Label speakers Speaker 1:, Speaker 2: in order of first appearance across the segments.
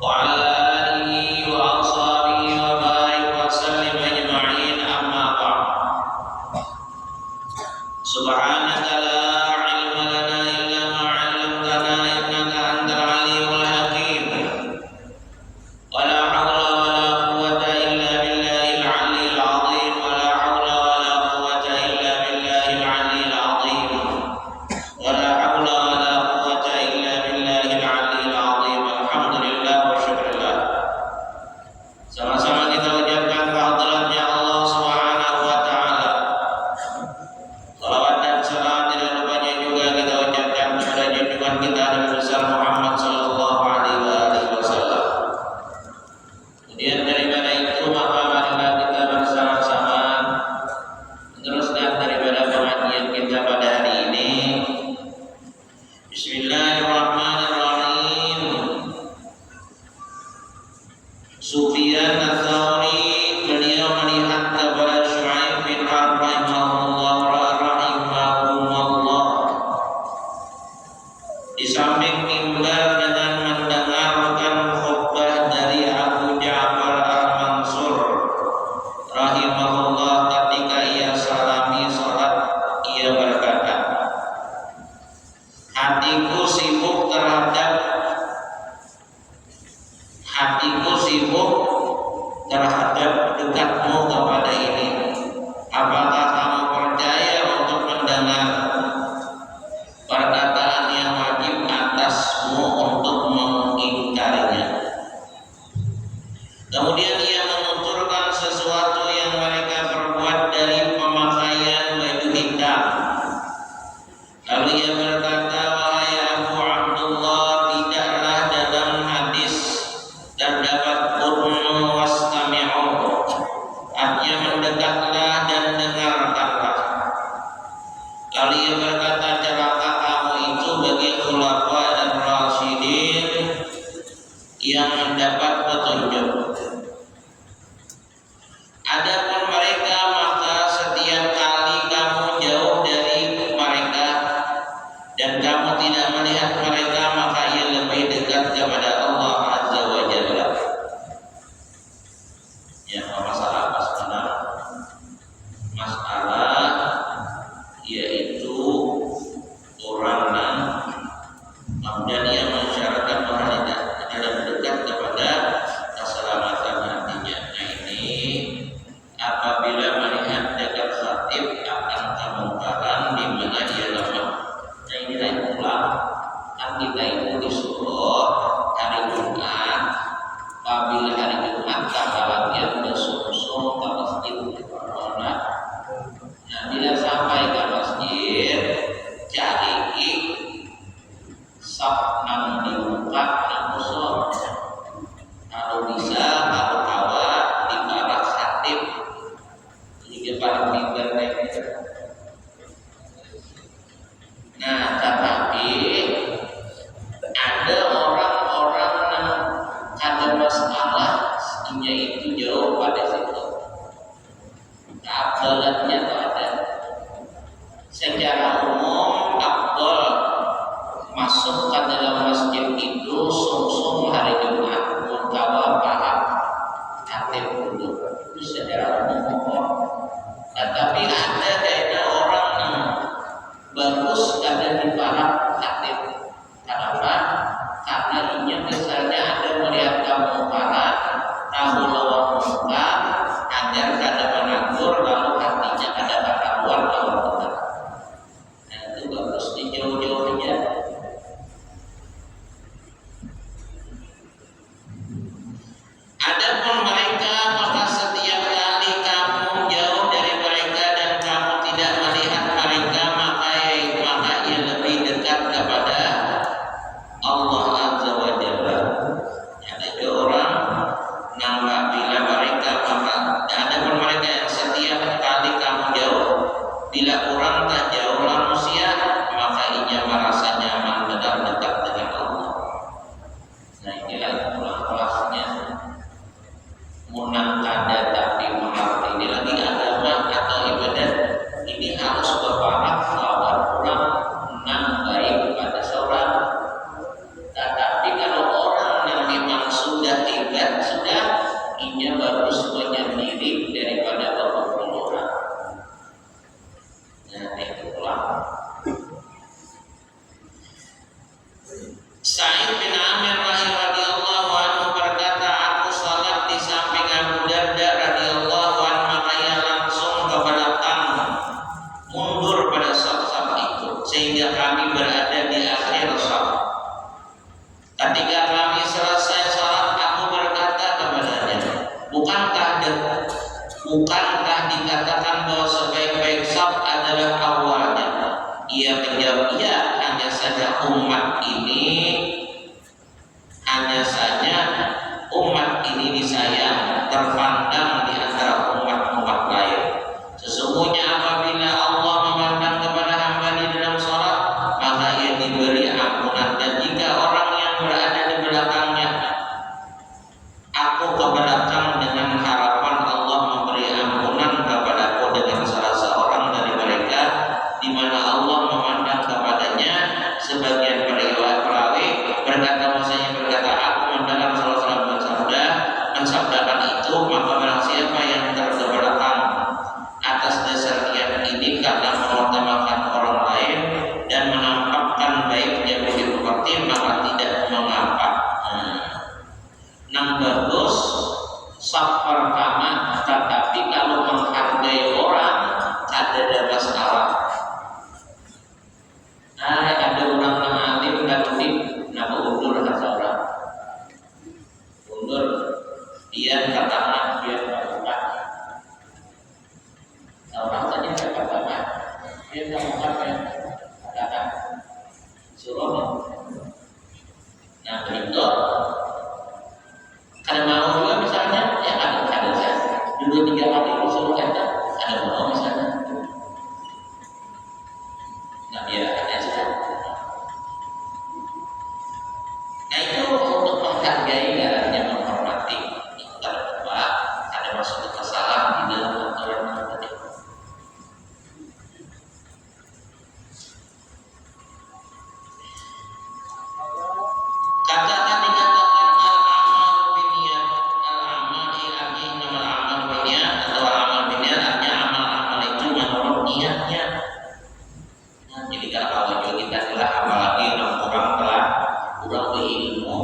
Speaker 1: وعلى آله وأصحابه وبارك وسلم أجمعين أما بعد سبحانك لا علم لنا إلا ما علمتنا إنك أنت العليم الحكيم ولا حول ولا قوة إلا بالله العلي العظيم ولا حول ولا قوة إلا بالله العلي العظيم ولا حول ولا قوة إلا بالله العلي العظيم الحمد لله وشكر الله. Sama-sama kita ucapkan kehadiratnya Allah Subhanahu wa taala. Salawat dan salam tidak lupanya juga kita ucapkan kepada junjungan kita Nabi besar Muhammad sallallahu alaihi wasallam. Kemudian daripada itu maka marilah kita bersama-sama meneruskan daripada pengajian kita pada hari ini. Bismillahirrahmanirrahim. Sufyan ats-Tsauri beliau melihat kepada Syu'aib bin Harb rahimahullah di samping mimbar dengan mendengarkan khutbah dari Abu Ja'far al-Mansur rahimahullah. Ketika ia salami salat, ia berkata, hatiku sibuk terhadap dekatmu kepada ini. Apakah kamu percaya untuk mendengar perkataan yang wajib atasmu untuk mengingkarinya? Kemudian ia menuturkan sesuatu yang mereka perbuat dari pemakaian baju hitam. Lalu ia berkata, wahai Abu Abdullah, tidaklah dalam hadis terdapat qurnu wastami'u, artinya mendekatlah dan dengarkanlah. Lalu ia berkata, celaka kamu itu bagi khulafa dan rasyidin yang mendapat petunjuk. Adapun mereka, maka setiap kali kamu jauh dari mereka dan kamu tidak melihat mereka, maka ia lebih dekat kepada Allah Azza wa Jalla. Ya, masalah apa sebenarnya? Masalah yaitu orang dan ia mensyaratkan bahwa dalam dekat kepada keselamatan hatinya. Nah, ini apabila melihat dekat khatib akan kemungkaran di mana ia lemah. Nah, inilah pula kan kita itu disuruh hari Jumat. Apabila hari Jumat kabarnya bersungsung ke masjid di Corona. Nah, bila sampai ke masjid, cari saf nang dibuka nang musuh. Kalau bisa, kalau kawat di barat khatib, jadi paling pintar nih. Nah, tetapi ada orang-orang yang ada masalah, istrinya itu jauh pada situ. Keabdalannya tak ada. Secara umum, abdal masuk ke dalam masjid itu Sa'id bin Amir radhiyallahu anhu berkata, aku salat di samping Abu Darda radhiyallahu anhu, maka ia langsung ke belakang, mundur pada saf-saf itu sehingga kami berada di akhir saf. Ketika kami selesai salat, aku berkata kepadanya, bukankah dikatakan bahwa sebaik-baik saf adalah awalnya? Ia menjawab, iya, hanya saja umat ini disayang, terpandang di antara umat-umat lain. Sesungguhnya apabila Allah memandang kepada hamba di dalam salat, maka ia diberi ampunan. Dan jika orang yang berada di belakangnya, aku ke belakang dengan harapan Allah memberi ampunan kepadaku dengan salah seorang dari mereka, di mana Allah memandang kepadanya. Sebagian perawi berkata, aku mendengar Rasulullah mensabdakan itu, maka barang siapa yang terbelakang atas dasar niat ini karena mengutamakan orang lain dan menampakkan baiknya budi pekerti, maka tidak mengapa. Bagus saf pertama, tetapi kalau menghargai orang ada masalah. Ada orang alim dan unik, nama undur kata orang. Undur, dia katakan dia melakukan. Orang tadi katakan dia melakukan yang katakan suruh. Nah begitu. Ada mau juga misalnya, ya ada dulu 3 kali suruh kata, ada mau misalnya. Nah dia ada saja. Nah itu untuk menghargai dan menghormati. Itu kedua, ada maksud kesalahan di dalam aturan tadi. Katakan dikatakan al-amal biniyat, al-amal artinya amal biniyat atau amal biniyat artinya amal-amal itu menurut niatnya. Nah, jadi kalau kita telah apalagi orang telah kurang berilmu,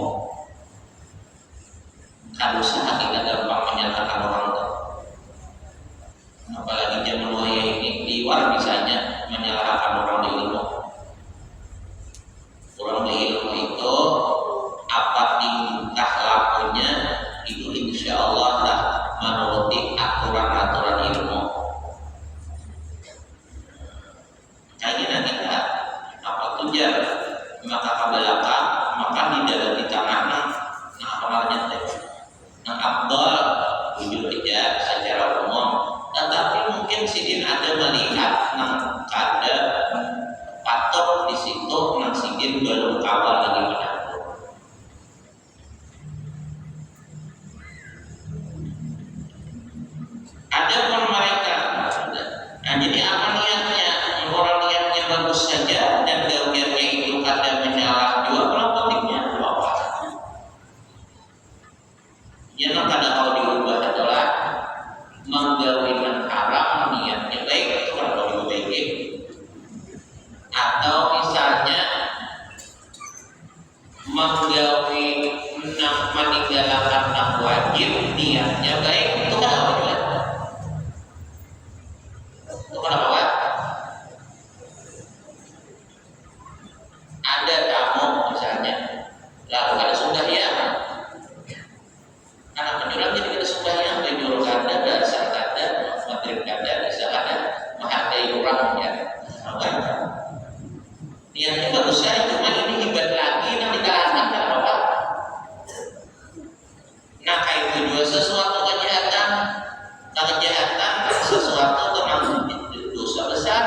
Speaker 1: kalau usaha kita gampang menyalahkan orang tua. Apalagi zaman waya ini di luar bisanya menyalahkan orang berilmu. Orang berilmu itu apa tingkah lakunya itu insya Allah dah menuruti aturan-aturan ilmu. Kayaknya kita apa tujuan maka ke belakang, maka di dalam di tengah nah amalnya teh abdul wujud aja secara umum, tetapi mungkin sidin ada melihat nang kada patut di situ nang sidin belum kawal lagi menang. Ada pun mereka, nah jadi apa niatnya? Orang niatnya bagus saja dan gawiannya itu kada menyalah juga, kalau pentingnya apa? Yang kada mau diubah adalah menggawikan haram, niatnya baik itu kalau dibaiki, atau misalnya menggawi meninggalkan nak wajib, niatnya baik itu kada apa juga. Itu kenapa Pak? Ada tamu misalnya, lalu ada sembahyang, anak menjulang jadi ada sembahyang, menjulang kada, dasar kada, maghrib kada, bisa kada, menghargai orangnya. Niatnya bagus saja, cuma ini hebat lagi nanti kalahkan dan apa? Nah kayak itu juga sesuatu kejahatan, sesuatu tentang dosa besar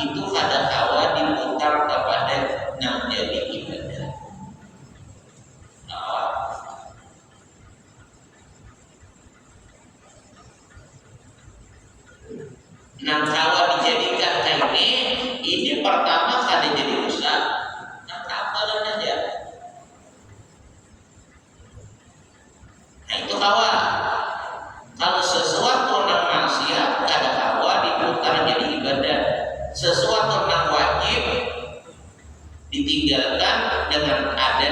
Speaker 1: itu kada kawa diputar kepada yang jadi ibadah. Nah kawa dijadikan kayak ini pertama kada jadi rusak, nah kabaran aja. Nah itu kawa. Kalau sesuatu yang maksiat kada kawa diputar jadi ibadah. Sesuatu yang wajib ditinggalkan dengan ada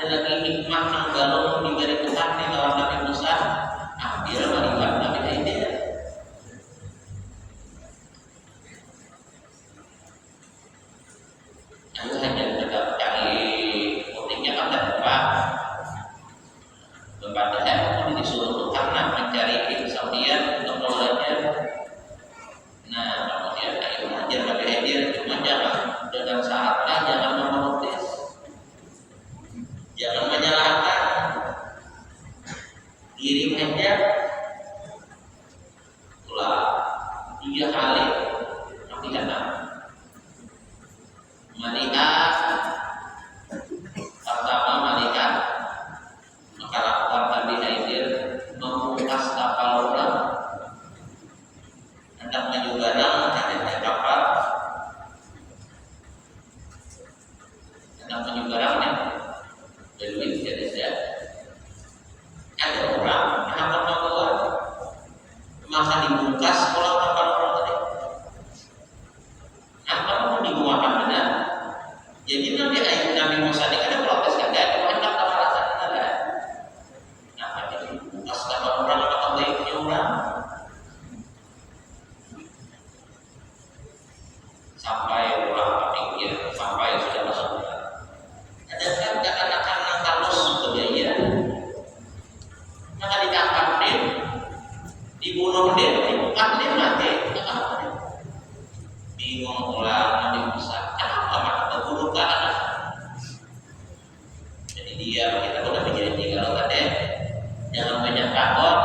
Speaker 1: ada lagi hikmah yang balon diberi Tuhan di lawan Nabi Musa, ambil melihat Nabi Khidir. Ayo hanya kita cari motifnya kan ada apa? Padahal pun disuruh Tuhan mencari kesaksian untuk belajar. Nah, kemudian ayo belajar Nabi Khidir, cuma jangan dengan syaratnya jangan memotis, jangan menyalahkan diri aja. Itulah 3 kali pengkhianatan. Melihat pertama melihat maka lakukan Nabi Khidir memungkas kapal orang, hendak menyugarang ada kapal, hendak menyugarangnya berduit jadi saya ada orang yang akan membuat maka dibungkas kalau kapal orang tadi. Nah, kamu digunakan benar. Jadi Nabi Musa ini ada protes kan? Ada hendak kemarahan ada. Nah, jadi bungkas kapal orang atau baiknya orang sampai orang pikir sampai sudah masuk bulan. Ada kan anak-anak halus budaya, maka ditangkap dia, dibunuh dia, dibuka dia mati. Bingung ulang Nabi Musa, kenapa maka terbunuh ke anak? Jadi dia kita udah berjanji kalau tadi jangan banyak takut,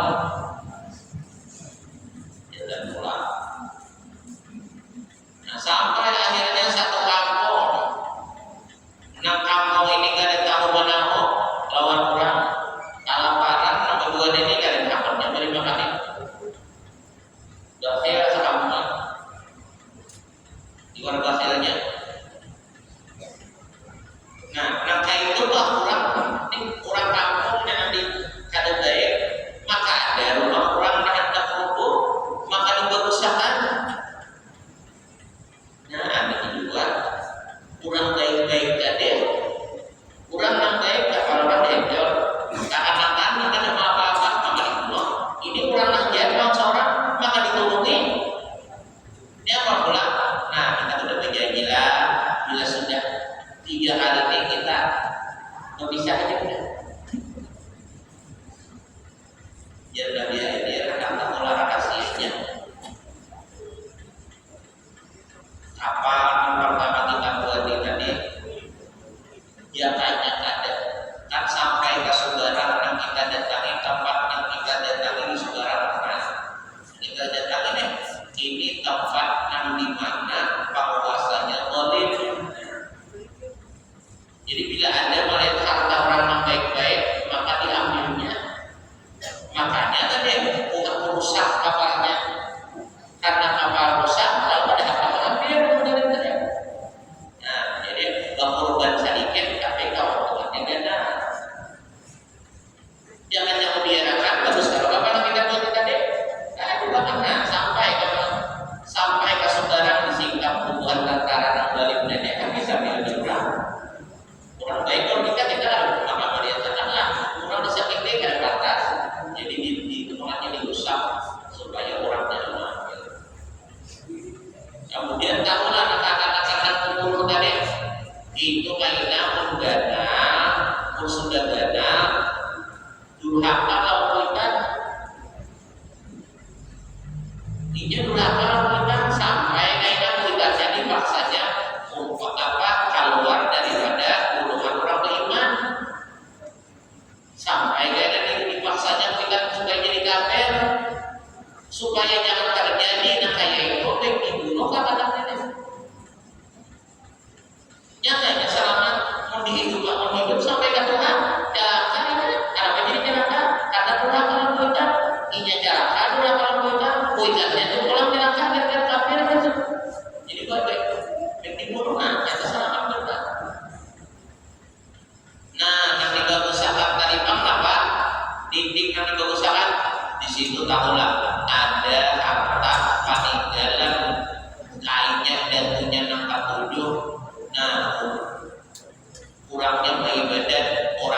Speaker 1: jalan pulang. Nah, sampai akhirnya satu kampung. Nah, kampung ini gak ada tahu menahu lawan orang. Kalaparan, nah kedua ini gak ada takutnya beri makan itu. Gasir sekampung. Di luar gasirnya. Nah, kayak itu lah orang kampung yang di kadedai, maka ada rumah orang yang hendak rubuh, maka diberusaha. Nah, ada juga kurang baik-baik tadi, kurang yang baik kalau orang diajak, seakan-akan kita ada apa-apa maka dibunuh. Ini kurang yang jahat bang seorang maka ditolongi. Ini apa pula? Nah, kita sudah berjanji lah bila sudah 3 kali ini kita nggak bisa aja udah. Biar dia kata olahraga siangnya. Apa yang pertama kita buat di tadi? Ya kayaknya ada. Kan sampai ke saudara yang kita datangi, tempat yang kita datangi di saudara mana? Kita datangi ini tempat yang dimana penguasanya zalim. Jadi bila Anda melihat harta orang yang baik-baik, maka diambilnya. Makanya tadi bukan merusak kapalnya. Karena kapal rusak, lalu ada apa ambil kemudian tadi. Nah, jadi korban sedikit, tapi kalau Tuhannya ganda. Jangan yang membiarkan, bagus kalau kapal kita buat tadi. Nah, juga karena sampai ke saudara disingkap hubungan antara yang zalim dan yang bisa dilakukan. Orang baik kalau kita maka melihat tengah, orang disakiti kan batas. Jadi di temannya dirusak supaya orang jangan mengambil. Kemudian tahulah anak-anak kumpul tadi itu mainnya menggana, sudah gana, durhaka lawan kita. Dia durhaka lawan kita sampai kaitan kita jadi paksanya untuk keluar daripada golongan orang beriman. Sampai kaitan dipaksanya kita supaya jadi kafir, supaya jangan terjadi nah kayak itu dibunuh kata-kata ini. Nyatanya selama mau hidup sampai ke Tuhan, jangan kenapa jadi celaka? Karena Tuhan kalau kita inya celaka, Tuhan kalau kita kuitannya itu pulang celaka gara-gara kafir gitu. Jadi baik dibunuh nah itu salah kita. Nah, yang dibagusakan tadi bang apa? Didik yang dibagusakan di situ tahulah ada harta peninggalan kainnya dan punya 67. Nah, kurangnya beribadat orang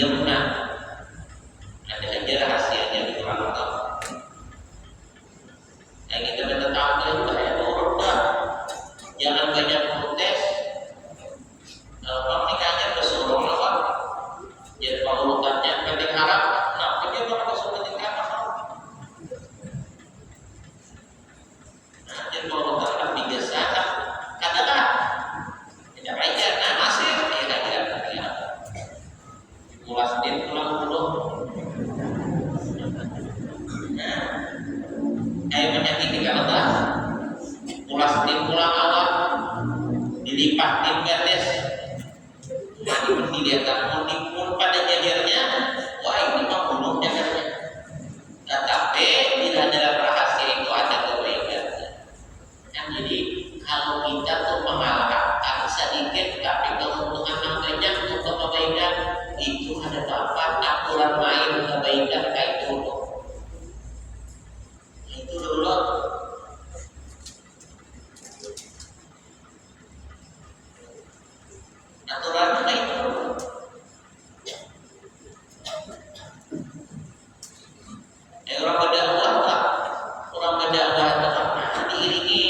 Speaker 1: diamna. Ada aja rahasianya di orang tahu. Yang kita tetap juga ya orang jangan banyak protes. Pernikahannya bersurung apa? Jadi pengurutannya penting harap. Nah, dia bakal suruh penting apa? Nah, jadi pengurutan lebih biasa. Katakan tidak aja. Nah, masih tidak aja. Pulas dia pulang dulu. Nah, ayo menyakiti kalau tak pulas dia pulang awal dilipat tim beres. Dia tak pun pada jajarnya, wah ini mah bunuh jajarnya. Tetapi tidak dalam rahasia itu ada kebaikan. Yang jadi kalau kita tuh mengalahkan sedikit tapi keuntungan yang banyak untuk kebaikan itu ada dapat aturan main kebaikan kayak dulu. Itu dulu. Aturan kayak dulu. Orang berdakwah tak, orang berdakwah itu kan diiringi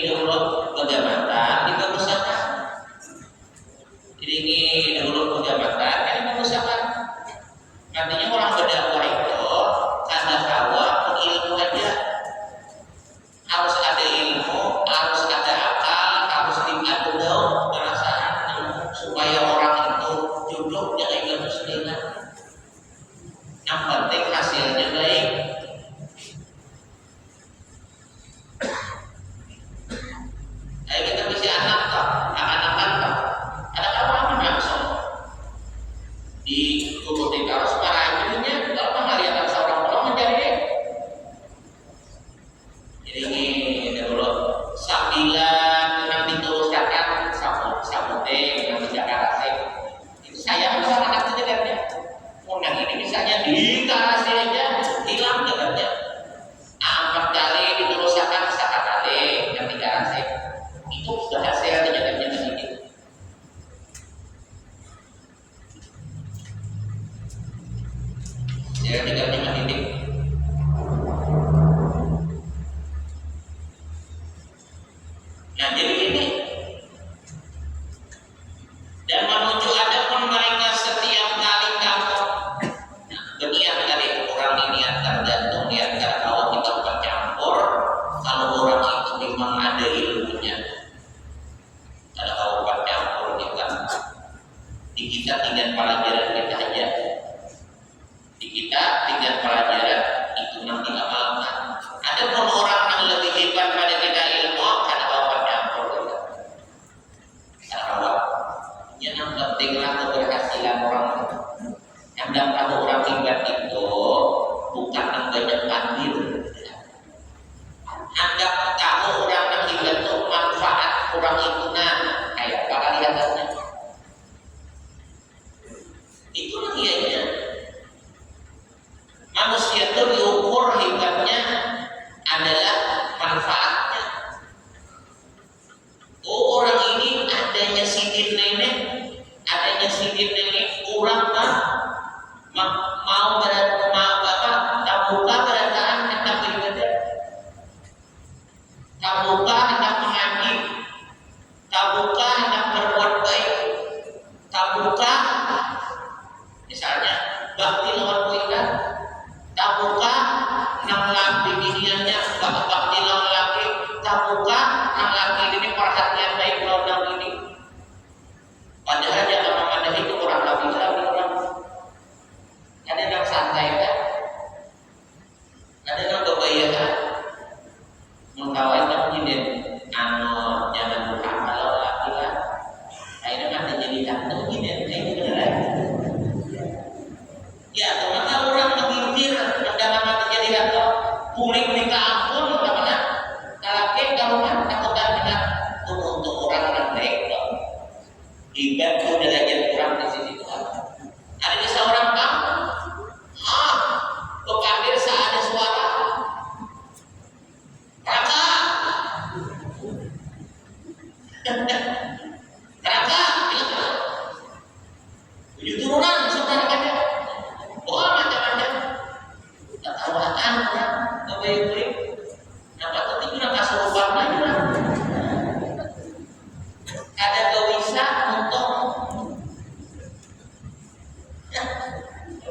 Speaker 1: dahulu kejabatan dibagusakan, diiringi dahulu kejabatan kan dibagusakan. Artinya orang berdakwah itu karena dakwah ilmu aja, harus ada ilmu, harus ada akal, harus diadu perasaan supaya orang itu jodoh dengan ilmu sendiri. Yang penting hasilnya baik. Ayo kita bisa anak tak, anak-anak tak. Ada kawan langsung di tubuh kita harus marah akhirnya kalau mengaliakan seorang orang mencari. Jadi ini dulu sambilan yang diteruskan samute yang Jakarta itu saya masyarakat sejajarnya. Yang ini misalnya dikasih aja hilang jalannya. 4 kali diteruskan sekali yang dikasih itu sudah hasilnya jalannya sedikit. Ya tidak mendidik. Nah jadi ini dan menuju ada pun mereka setiap kali kamu berniat kali orang ini tergantung niat kalau kita bercampur kalau orang itu memang ada ilmunya kalau bercampur kita di kita tinggal pelajaran kita aja di kita tinggal pelajaran itu nanti amalkan. Ada pun orang yang lebih hebat pada kita ilmu karena kalau bercampur kita sarawak yang pentinglah keberhasilan orang yang dapat orang hebat itu bukan yang banyak andil. Anggap kamu orang yang hebat itu manfaat orang itu kayak apa lihatannya itu ianya manusia itu diukur hebatnya adalah manfaatnya. Oh orang ini adanya sidir nenek kurang kan mau berat mau bapak tak buka berataan hendak beribadah, tak buka hendak mengaji, tak buka hendak berbuat baik, tak buka misalnya bakti lawan kuitan, tak buka nang laki diniannya bakti lawan laki, tak buka nang laki ini perhatian baik lawan ini. Padahal jangan memandang itu orang lagi orang ada yang santai kan, ada yang kebayaan mengkawannya begini, jangan buka kalau laki lah, akhirnya nanti jadi jantung begini, ini beneran. Ya, teman orang mengintir yang dalam hati jadi atau kuling minta ampun, bagaimana? Kalau kan takut benar untuk orang baik loh. Ibadah derajat kurang di sisi Tuhan. Ada di seorang kamu, kepandir saat ada suara, raka, raka, tujuh turunan saudara kata.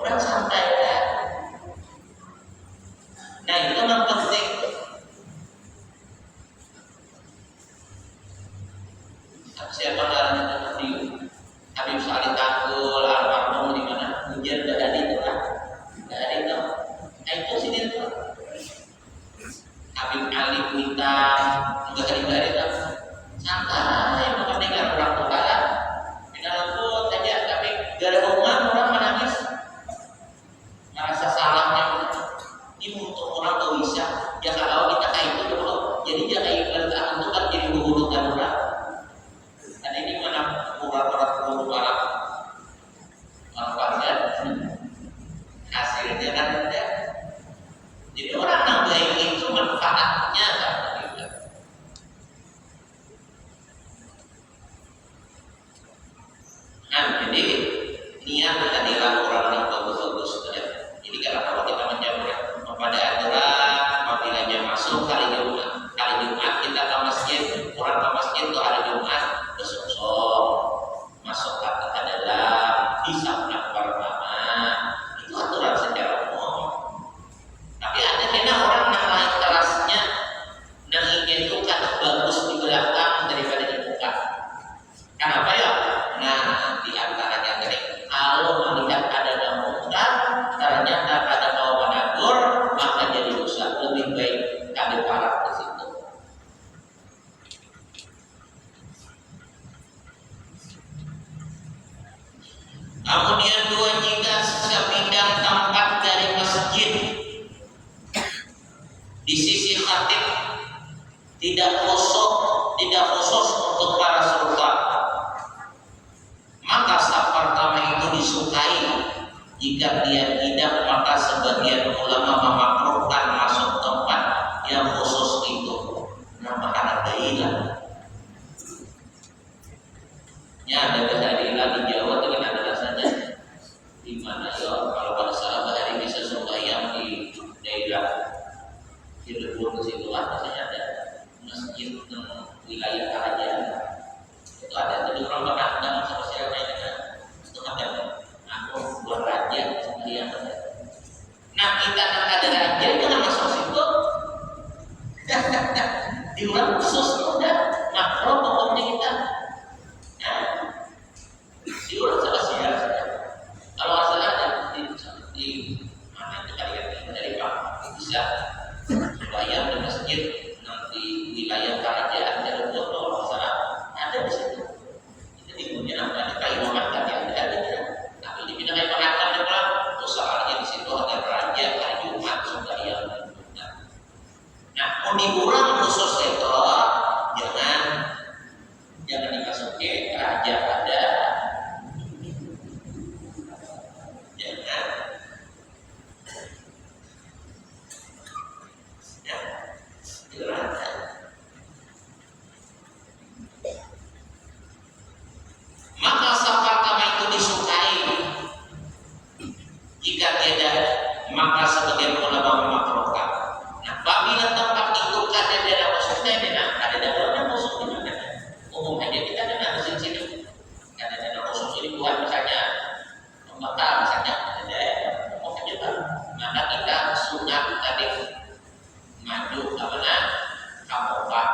Speaker 1: orang santai kan. Nah itu memang penting. Siapa namanya di Habib Salih Tangkul, almarhum di mana hujan nggak ada itu kan, nggak ada itu. Nah itu sini tuh Habib Ali Kuitang nggak ada itu. Santai, bukan dengar orang tua kan. Final pun saja, tapi gak ada hubungan orang menangis, merasa salahnya. Ini untuk orang tahu bisa, ya kalau kita kayak itu dulu, jadi jangan ikut itu kan jadi huru dan orang. Dan ini mana orang huru malam, manfaatkan hasilnya kan ada. Jadi orang yang baik itu manfaatnya kan. Nah, jadi niat adalah orang yang bagus-bagus. Jadi kalau kita menjaga pada aturan, apabila jam masuk hari Jumat kita ke masjid, orang ke masjid itu hari Jumat bersosok masuk ke dalam bisa pertama itu aturan secara umum. Tapi ada kena orang yang lain kelasnya, yang ingin itu kan bagus di belakang daripada di muka. Kenapa ya? Nah, di antaranya tadi kalau melihat ada yang mungkar, ternyata ada mau menegur, maka jadi dosa. Lebih baik ada parah di situ. Kemudian dua, jika sebidang tempat dari masjid di sisi khatib tidak khusus untuk para sultan, maka saf pertama itu disukai. Jika dia tidak, maka sebagian ulama memakruhkan masuk tempat yang khusus itu. Nama hargailah. Ya ada baharilah di Jawa dengan ada rasanya. Di mana ya? Kalau pada saat bahari bisa sembahyang di daerah Cirebon situ rasanya ada masjid wilayah kerajaan. Itu ada tadi orang Padang sama siapa ini kan? Itu ada aku buat raja dia. Nah kita nak ada raja jangan masuk situ. Di orang khusus udah makro pokoknya kita. Di orang salah siapa? Kalau masalah ada di mana kita lihat dari Pak bisa supaya di masjid nanti wilayah kerajaan dari kalau masalah ada di situ. Jadi punya apa? Kayu makan ada. Tapi di bidang kayu makan juga usahanya di situ ada raja kayu masuk yang. Nah, uniburan khusus itu jangan dimasuki raja ada. Jangan. Ya, raja. Maka saf pertama itu disukai. Jika tidak, maka sebagian ulama memakruhkan. Nah, apabila tempat itu ada daerah khususnya, ada daerah khusus di mana? Umum aja kita ada di sini. Ada daerah khusus ini buat misalnya Mekah misalnya ada daerah. Umum aja kan. Maka kita sunat tadi maju ke mana? Kapopak,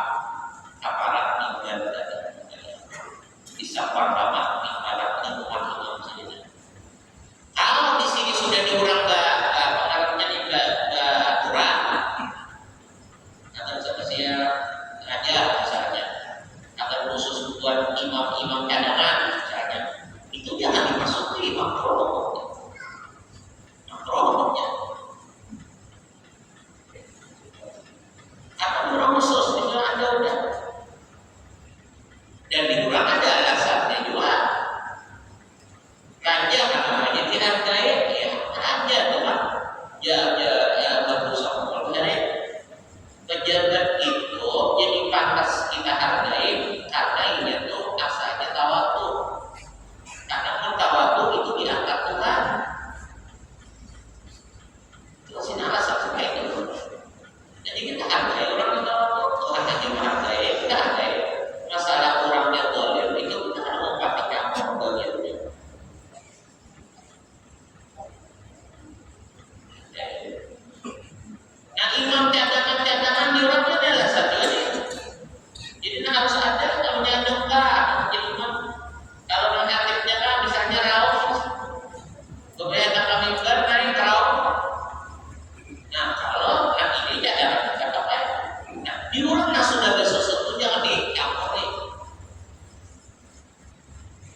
Speaker 1: aparat mingguan tadi. Bisa pertama aparat lingkungan umum saja. Kalau di sini sudah diurang pengalamannya di aturan, Kebanyakan kami dari tahu. Nah kalau yang ini jangan dikatakan. Nah di rumah sudah sesuatu jangan dicampuri.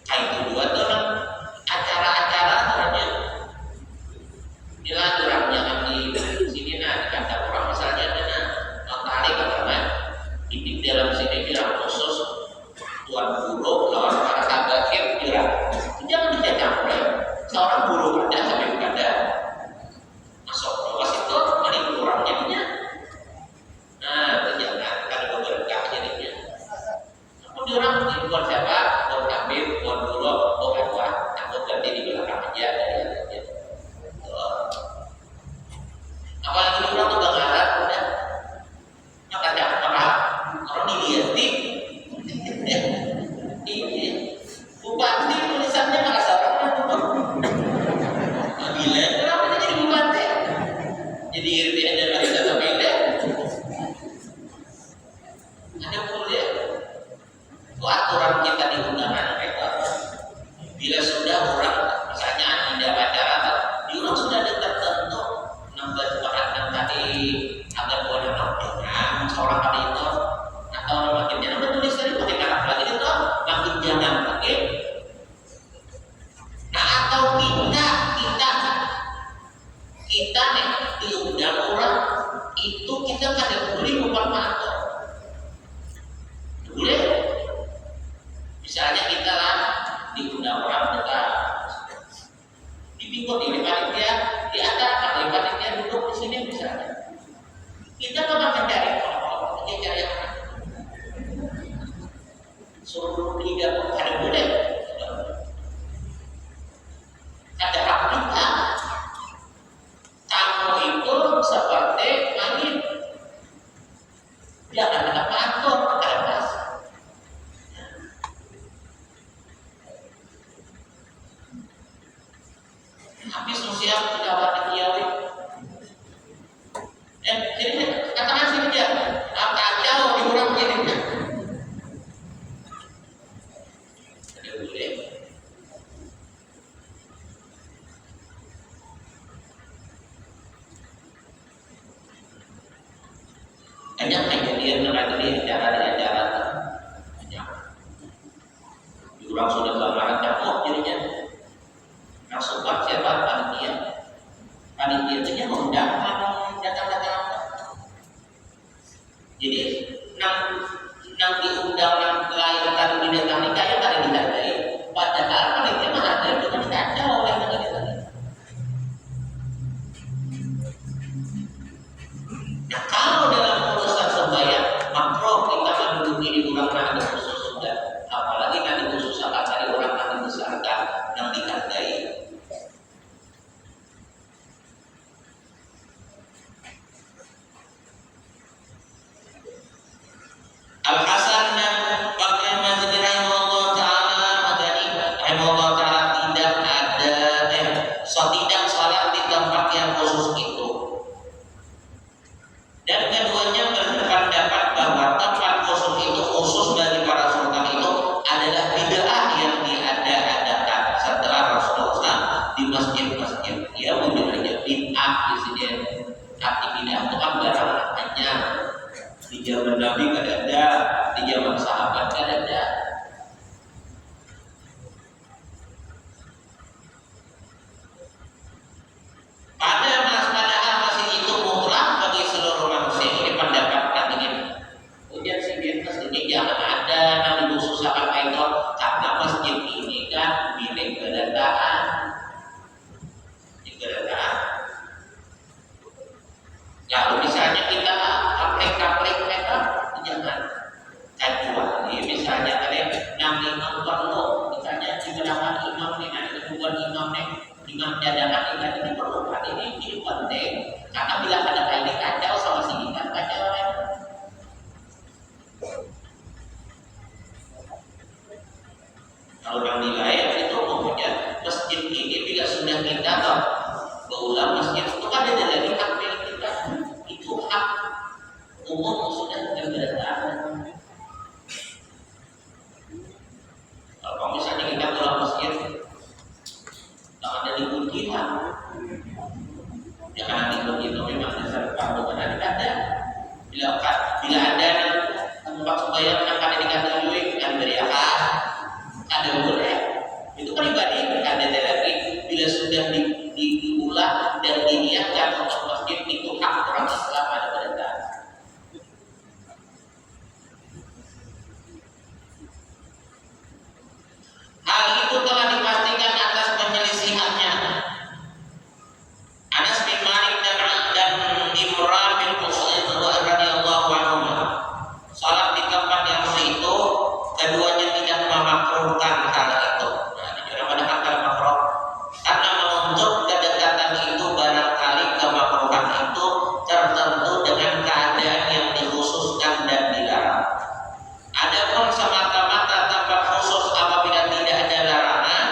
Speaker 1: Kayak itu dua tuh acara-acara namanya. Inilah durangnya kan di sini nah kata orang misalnya ada notari bagaimana di dalam sini dirang khusus tuan guru lawan para tabakir dirang. Jangan dicampuri. Seorang guru ada sampai pada masuk kelas itu ada kurang jadinya. Nah, itu jangan ada beberapa jadinya. Aku orang di luar siapa, buat tabib, buat guru, buat apa, aku ganti di belakang aja dari aja. Apalagi orang tuh gak ngarap udah, maka apa orang dilihat nih, ini bupati tulisannya nggak salah. Gila, kenapa dia jadi bupati? Jadi RT aja nggak bisa beda. Ada boleh. Itu aturan kita di undangan mereka. Bila sudah orang misalnya tidak acara, di orang sudah ada tertentu nambah bahan tadi agar buat anak jangan seorang kali itu atau makin jangan tulis tadi pakai kata lagi itu makin jangan pakai. Nah atau kita nih diundang orang itu kita kadang boleh mempermatur boleh misalnya kita lah diundang orang kita dipikut di panitia di atas kalau panitia duduk di sini misalnya kita bakal mencari orang kita cari apa suruh tidak ada boleh ada hak kita. Kamu itu seperti angin, jangan ada pantun pada pas. Habis usia tidak ada kiawi. Jadi katakan sini dia, kacau di orang jadinya. Ada boleh. Banyak kejadian acara di acara banyak. Orang sudah kemarin capok jadinya. Langsung buat siapa panitia. Panitia itu dia mengundang datang-datang. Jadi nang diundang nang klien tadi didatangi kayak tadi didatangi. Padahal panitia mah ada cuma dikacau oleh tadi. Nah kalau dalam urusan sembahyang makro kita menduduki di bulan nanti khusus sudah apalagi nanti khusus akan dari orang nanti besarkan yang dihargai. Al-Hasan dan Bakir Mazdi rahimahullah ta'ala Madani rahimahullah ta'ala tidak ada tidak salat di tempat yang khusus itu. Dan keduanya berpendapat bahwa tempat khusus itu khusus bagi para sultan itu adalah bid'ah yang diada-adakan setelah Rasulullah di masjid-masjid. Ya mungkin aja bid'ah di sini. Tapi bid'ah itu kan barang hanya di zaman Nabi kan ada, di zaman sahabat kan ada. Padahal masih itu murah bagi seluruh manusia. Ini pendapat kami. Kemudian sini masjid ini jangan ada yang dikhususkan itu karena masjid ini kan milik kedatangan. Lalu misalnya kita kaplik mereka jangan kecuali misalnya kalian yang imam perlu misalnya di belakang imam nih ada kebutuhan imam nih imam cadangan ini diperlukan ini penting karena bila ada kali kacau sama si kita kacau lain. Kalau yang nilai itu umumnya masjid ini bila sudah kita berulang masjid itu kan ada lagi hak milik kita itu hak umum sudah diberitakan. Kalau misalnya kita pulang masjid, tak ada dikunci lah. Bila ada tempat sembahyang yang kada dikatakan kan beriakan, ada boleh. Itu pribadi ada lagi. Bila sudah diulang dan diniatkan untuk masjid itu hak orang Islam ada pada. Hal itu telah dipastikan atas penyelisihannya. Anas bin Malik dan Imran bin Husain radhiyallahu anhu. Salat di tempat yang itu keduanya tidak memakruhkan hal itu. Nah, dijual pada hal makruh. Karena menuntut kedekatan itu barangkali kemakruhan itu tertentu dengan keadaan yang dikhususkan dan dilarang. Adapun semata-mata tempat khusus apabila tidak ada larangan,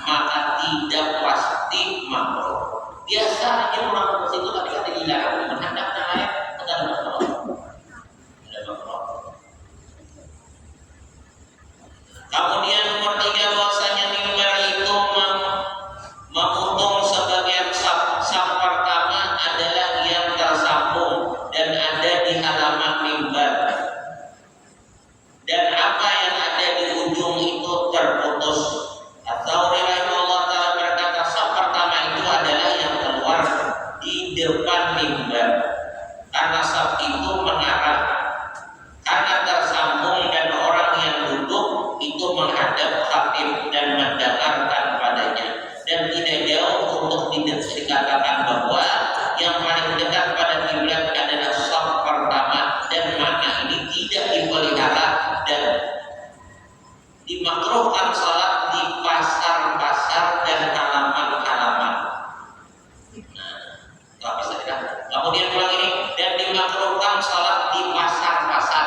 Speaker 1: maka tidak pasti makruh. Biasanya orang khusus itu ketika dilarang menghadap ayat ada makruh. Ada makruh. Kemudian nomor 3 bahwasanya mimbar itu memotong sebagian saf pertama adalah yang tersambung dan ada di halaman mimbar. Dan apa yang ada di ujung itu terputus. At-Tsauri rahimahullah ta'ala berkata saf pertama itu adalah yang keluar di depan mimbar. Karena saf itu mengarah, karena tersambung dan orang yang duduk itu menghadap khatib dan mendengarkan padanya. Dan tidak jauh untuk dikatakan bahwa yang paling dekat pada kiblat adalah saf pertama, dan makna ini tidak dipelihara dan dimakruhkan salat di pasar-pasar dan halaman-halaman. Nah, bisa tidak? Kemudian ulang ini, dan dimakruhkan salat di pasar-pasar.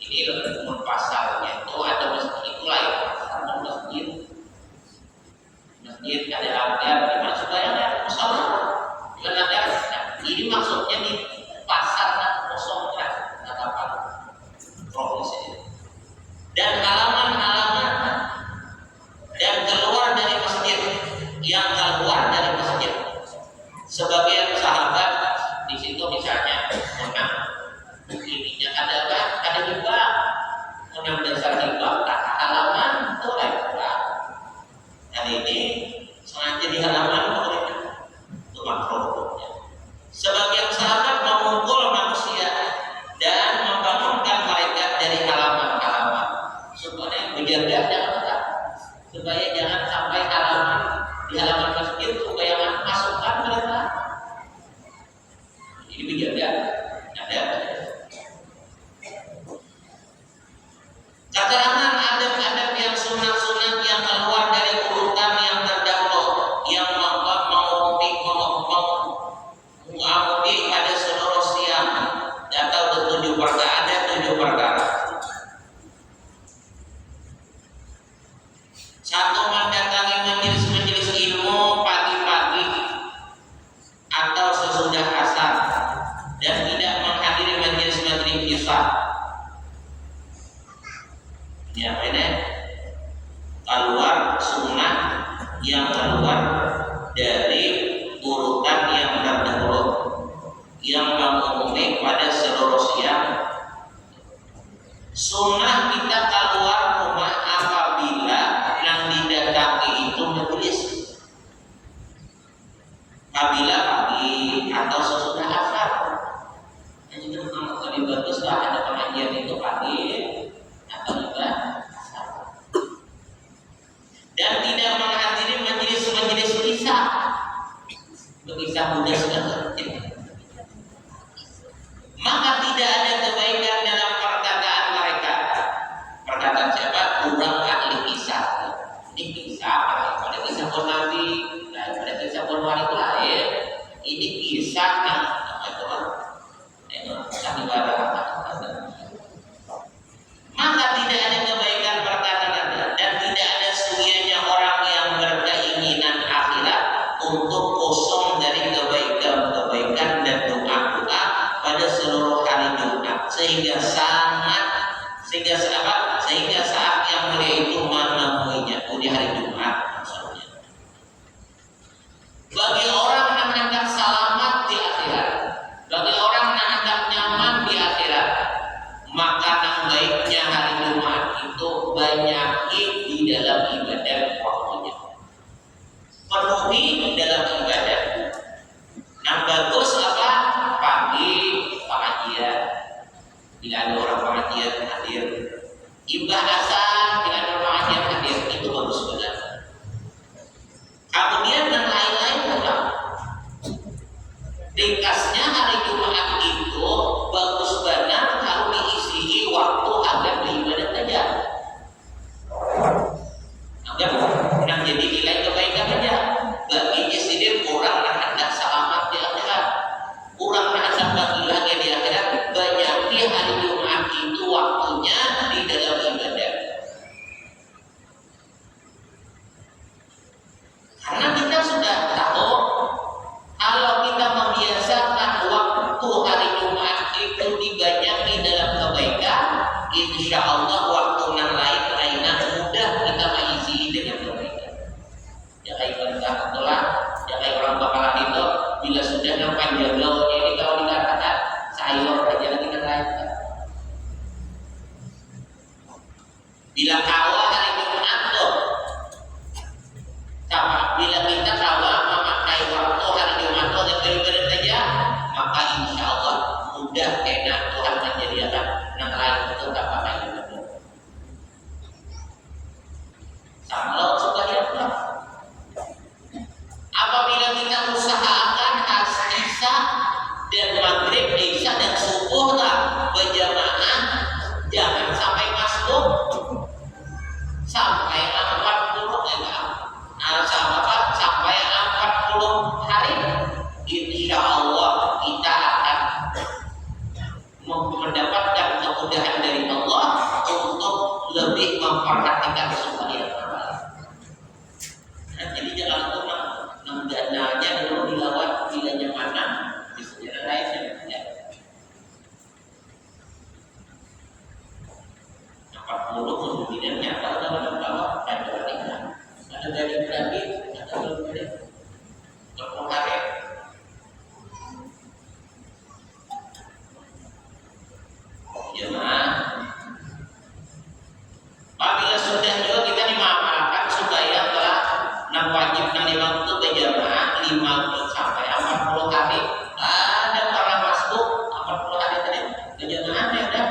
Speaker 1: Ini umum pasarnya itu ada masjid, itulah ya pasar dan masjid. Masjid ada dimaksud bayangnya musola. Bukan ada. Nah, ini maksudnya di pasar dan kosong apa? Provinsi. Dan halaman-halaman dan keluar dari masjid, yang keluar dari masjid. Sebagian sahabat di situ misalnya menang ininya ada juga menang dasar hibah halaman itu lebar. Dan ini sengaja di halaman itu makruh. Sebagian sahabat memukul manusia dan membangunkan malaikat dari halaman-halaman supaya menjaga supaya jangan sampai di halaman masjid supaya masukkan mereka. Ini menjaga ada. Keterangan adab-adab yang sunat-sunat yang keluar dari urutan yang terdahulu yang mengamudi pada seluruh siang atau ketujuh perkara, ada 7 perkara. 1. Mendatangi majelis-majelis ilmu pagi-pagi atau sesudah asar dan tidak menghadiri majelis-majelis kisah. Ya, ini keluar sunnah yang keluar dari urutan yang terdahulu yang mengumumi pada seluruh siang. Sunnah kita keluar rumah apabila yang didatangi itu majelis, apabila pagi atau sesudah asar. Jadi lebih baguslah ada pengajian itu pagi atau juga asar. Dan tidak menghadiri majelis-majelis kisah. Kisah muda sudah tertib. Maka tidak ada kebaikan dalam perkataan mereka. Perkataan siapa? Kurang ahli kisah. Ini kisah, pada kisah pun Nabi, pada kisah pun wali itu lain. Ini kisah yang maka tidak ada kebaikan perkataan dan tidak ada surianya orang yang berkeinginan akhirat untuk kosong dari kebaikan dan doa-doa pada seluruh hari Jumat, sehingga saat yang mulia itu menemuinya di hari Jumat. Bagi orang yang hendak selamat di akhirat, bagi orang yang hendak dalam ibadah. Nah, bagus apa? Pagi pengajian, bila ada orang pengajian hadir. Imbah asar, bila ada orang pengajian hadir, itu bagus benar. Kemudian yang lain-lain adalah ringkasnya hari Jumat itu bagus benar kalau diisi waktu agar beribadah saja. Nah, jadi nilai kebaikan saja. Bagi istri orang nak hendak selamat di akhirat, orang nak sampai lagi di akhirat. Banyak di hari Jumat itu waktunya di dalam ibadah. Karena kita sudah tahu kalau kita membiasakan waktu hari Jumat itu dibanyakin dalam kebaikan, insya Allah waktu yang lain mudah kita mengisi dengan kebaikan. Ya kayak kita telah, ya kayak orang bakalan itu bila sudah nyampe jauh ini kalau dikatakan sayur aja lagi kan lain. Bila kawah hari Jumat tuh, sama bila kita kawah memakai waktu hari Jumat tuh yang beribadah saja, maka insya Allah mudah enak Tuhan menjadikan yang lain itu tak pakai ibadah. Sama supaya apa? Apabila kita usahakan Isya dan maghrib, Isya dan subuh lah berjamaah, jangan sampai masuk sampai 40 sampai 40 hari, insya Allah kita akan mendapatkan kemudahan dari Allah untuk lebih memperhatikan supaya jadi jangan lupa dananya dulu dilawat bilanya mana di sejarah lain ya. 40 kemudiannya kalau dalam bawah ada dari berarti ada lebih terpengaruh. Jemaah, apabila sudah juga kita dimaafkan supaya telah wajib nanti waktu berjamaah 5 sampai 40 hari. Ada para masuk 40 hari tadi berjamaah ada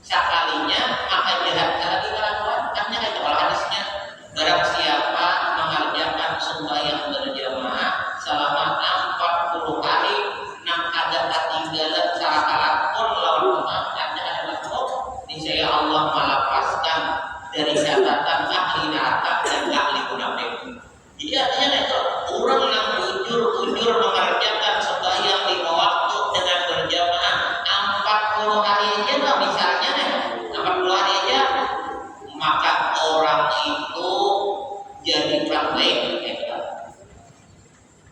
Speaker 1: sekalinya maka jahat lagi kelakuan. Katanya kayak kalau hadisnya barang siapa mengerjakan sembahyang berjamaah selama 40 hari nang ada ketinggalan salah pun lawan Tuhan katanya ada masuk niscaya Allah melepaskan dari catatan ahli neraka dan ahli munafik. Jadi artinya itu orang yang jujur mengerjakan sembahyang 5 waktu dengan berjamaah 40 hari aja lah misalnya 40 hari aja, maka orang itu jadi orang baik.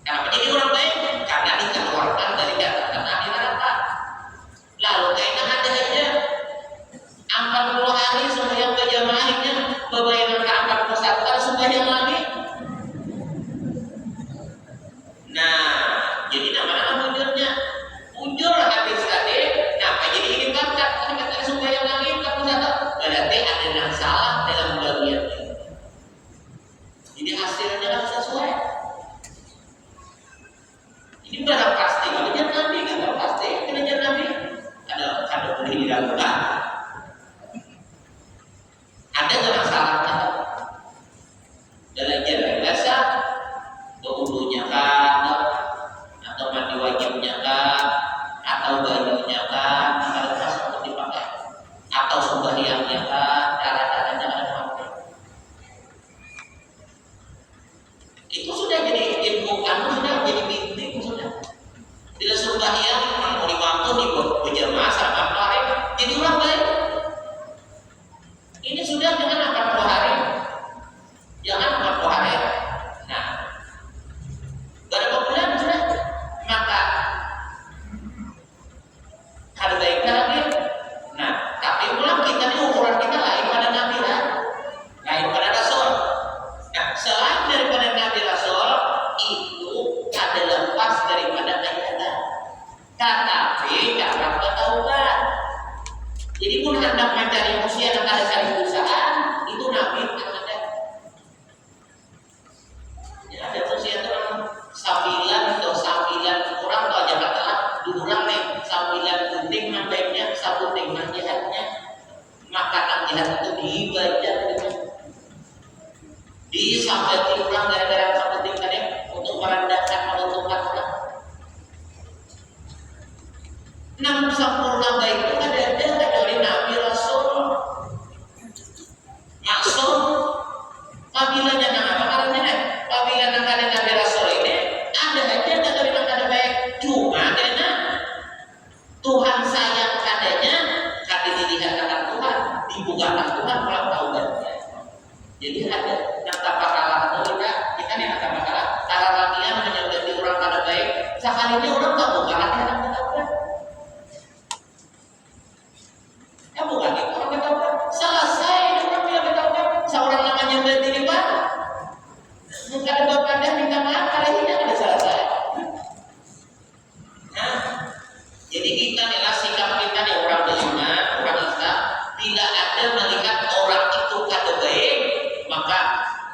Speaker 1: Kenapa jadi orang baik? Karena dikeluarkan dari catatan ahli neraka. Lalu kayaknya ada aja 40 hari sembahyang berjamaahnya bebayang ke 41 kali sembahyang lagi. Nah, jadi nama-nama mujurnya mujur habis tadi. Nah, jadi ini kan kata sembahyang lagi 41 berarti ada yang salah dalam bagian ini. Jadi hasilnya kan sesuai. Ini barang pasti kelenjar Nabi kan pasti kelenjar Nabi ada boleh diragukan. Ada nggak salahnya? Dalam jalan biasa, berwudunya kan, atau mandi wajibnya kan, atau bajunya kan, kalau pas untuk dipakai, atau sembahyangnya kan, cara-caranya kan pakai. Itu sudah jadi ilmu kamu sudah jadi bintik sudah. Bila sembahyang mau di waktu di berjamaah sama hari, jadi orang baik. Ini sudah dengan 40 hari, jangan 40 hari. Nah, merendahkan mengutuhkan orang. Nam sempurna baik itu ada dari Nabi Rasul maksud apabila jangan apa karena apabila ada Nabi Rasul ini ada aja dari ada baik cuma karena Tuhan sayang adanya kali dilihatkan Tuhan dibukakan Tuhan kalau tahu kan jadi ada yang tak bakalan kita nih tak bakalan cara latihan menjadi orang kada baik sekalinya orang tak bukan ada ya bukan itu orang kata selesai orang dia kata seorang namanya berarti di mana muka ada bapak dan minta maaf kali ini ada selesai. Nah jadi kita adalah sikap kita nih orang beriman orang Islam bila ada melihat orang itu kada baik maka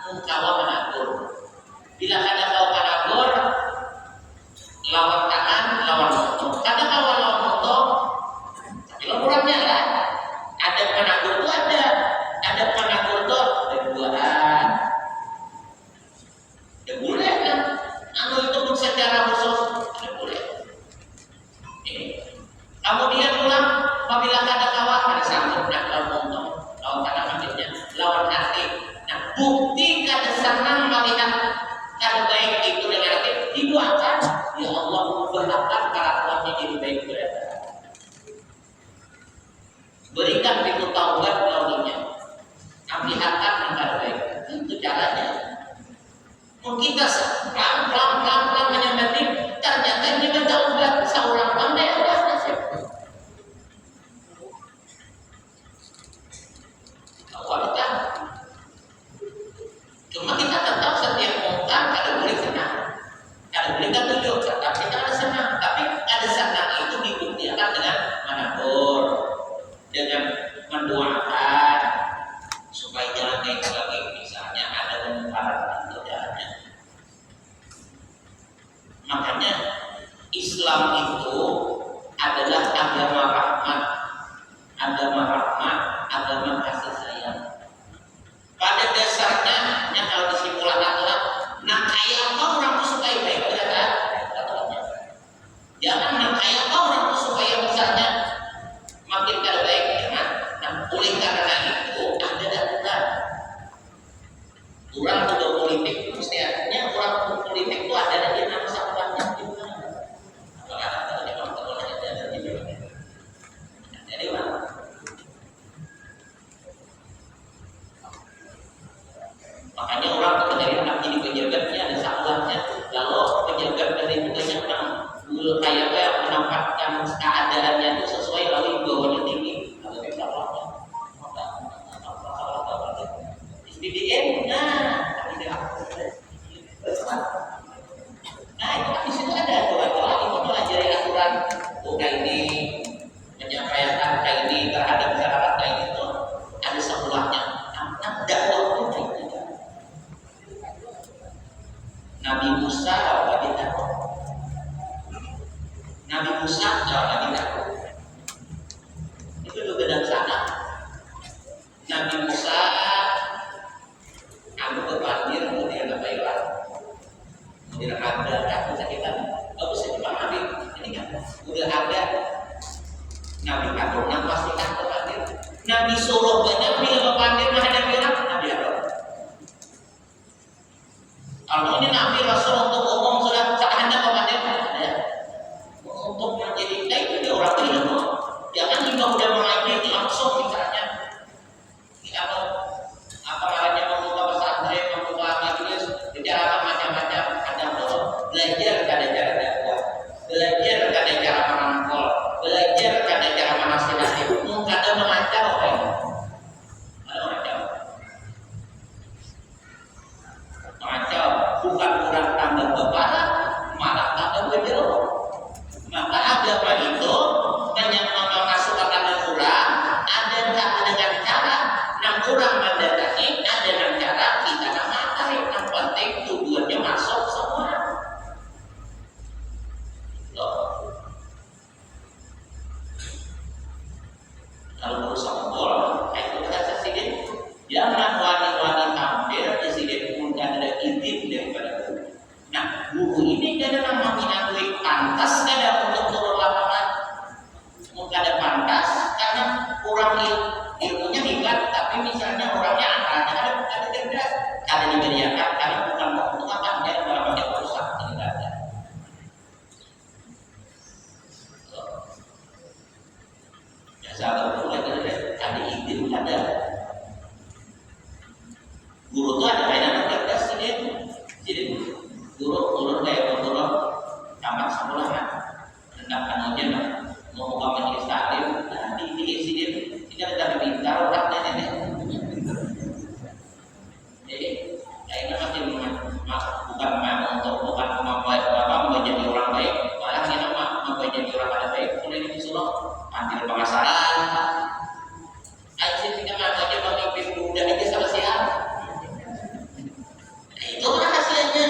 Speaker 1: mukawa menagur bila kada mau menagur lawan tangan lawan motor kada mau lawan motor tapi lawannya lah ada penagur itu ada penagur itu ada duaan ya boleh kan anu itu pun secara khusus ada boleh ini kemudian pulang apabila kada kawan ada sanggup nak lawan motor lawan tangan akhirnya lawan hati nah bukti kada senang melihat kada baik itu dengan hati dibuatkan ya Allah ubahkan kelakuannya jadi baik berada berikan pintu taubat melalui ambilkan yang baik itu caranya mungkin kita pelan menyambati ternyata ini bertaubat seorang pandai Allah nasib wanita cuma kita tetap setiap mungkar ada boleh senang ada boleh tak tujuh tetap kita ada senang tapi ada senang itu dibuktikan dengan menabur dengan mendoakan supaya jangan kayak lagi misalnya ada pemungkaran kerjaannya makanya Islam itu adalah agama rahmat agama kasih sayang pada dasarnya kalau disimpulkan adalah nak kayak apa orang itu supaya baik berada jangan nak kayak apa orang itu supaya misalnya makin kada baik jangan nah oleh karena itu ada aturan orang udah politik mesti artinya orang politik itu ada di nama sahabatnya jadi makanya orang dari anak jadi pejabatnya ada sahabatnya lalu pejabat dari itu yang kayak menempatkan keadaannya itu sesuai lalu bawahnya tinggi BBM nah itu kan di situ ada aturan itu mengajari aturan kayak ini menyampaikan kayak ini terhadap masyarakat kayak itu ada sekolahnya dakwah itu kayak gitu Nabi Musa lagi dakwah Nabi Musa lagi dakwah itu juga dari sana Nabi Musa aku berpandir kemudian apa ilah kemudian ada aku sakitan bisa dipahami ini kan udah ada Nabi Kaduna pastikan berpandir Nabi Solo banyak bila berpandir menghadapi orang Nabi ada kalau ini Nabi Rasul untuk umum sudah seandainya berpandir ada untuk menjadi itu dia orang ilmu jangan juga udah mengaji langsung misalnya apa namanya membuka pesantren, membuka majelis, bicara macam-macam, ada belajar pada cara dakwah, belajar pada cara merangkul, belajar pada cara menasihati, kadang mengacau guru ini kada nama minatui pantas kada untuk turun lapangan, kada pantas karena kurang ilmunya hebat, tapi misalnya orangnya angkanya kada cerdas, kada diberiakan karena bukan keuntungan dia dalam banyak rusak ini kada. Ya sahabat guru lagi ada ide ada. Guru itu ada kainan cerdas sih jadi guru kayak guru tamat sekolah kan hendakkan ujian mau buka majelis taklim di insiden tidak ada pintar orangnya ini jadi kayaknya bukan mau untuk bukan menjadi orang baik malah ini mau menjadi orang ada baik mulai di Solo ambil pengasaran aja tinggal aja bagi ibu muda aja selesai itu rahasianya.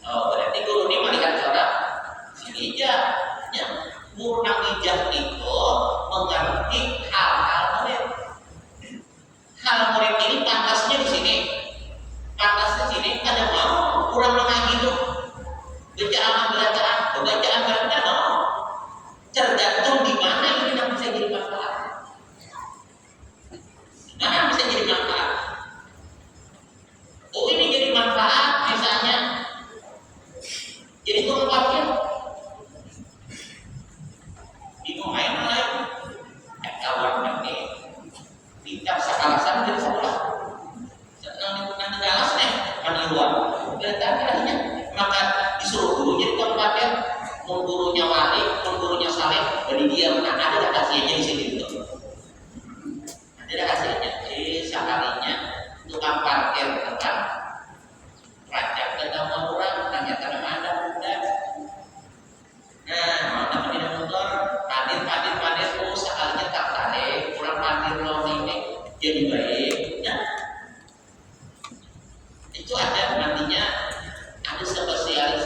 Speaker 1: Berarti guru ini melihat seorang sini aja murang ijah itu mengerti hal-hal murid ini pantasnya di sini kada mau kurang mengaji itu bacaan mau tergantung di mana ini yang bisa jadi manfaat. Mana bisa jadi manfaat? Oh ini jadi manfaat misalnya jadi tukang parkir bingung main kawan ini pintar sekalasan dari sekolah senang galas maniuan dan akhirnya maka disuruh guru jadi tukang parkir mau gurunya wali mau gurunya saleh jadi dia ada rahasianya di sini itu ada rahasianya sekalinya tukang parkir tekan rancak ketemu orang ternyata memang ada muda mau dapat motor padir sekalinya tertarik kurang padir lo ini jadi baik itu ada nantinya ada spesialis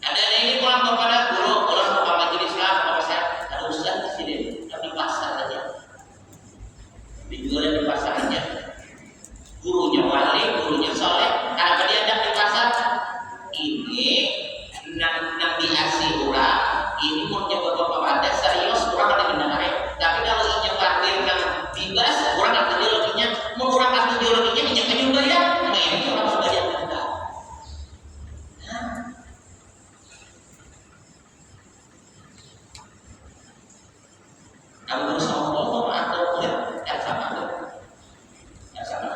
Speaker 1: ada ini pulang kepada guru pulang ke majelis lah apa saya ada ustaz di sini tapi pasar aja dijualnya di pasar aja gurunya wali gurunya soleh kalau dia ada di pasar ini nanti hasil orang ini mau nyoba ada serius orang ada mendengarnya tapi kalau ini parkir yang bebas orang ada ideologinya mengurangkan ideologinya ini yang juga ya ini orang sudah yang muda kalau bersama Allah atau yang sama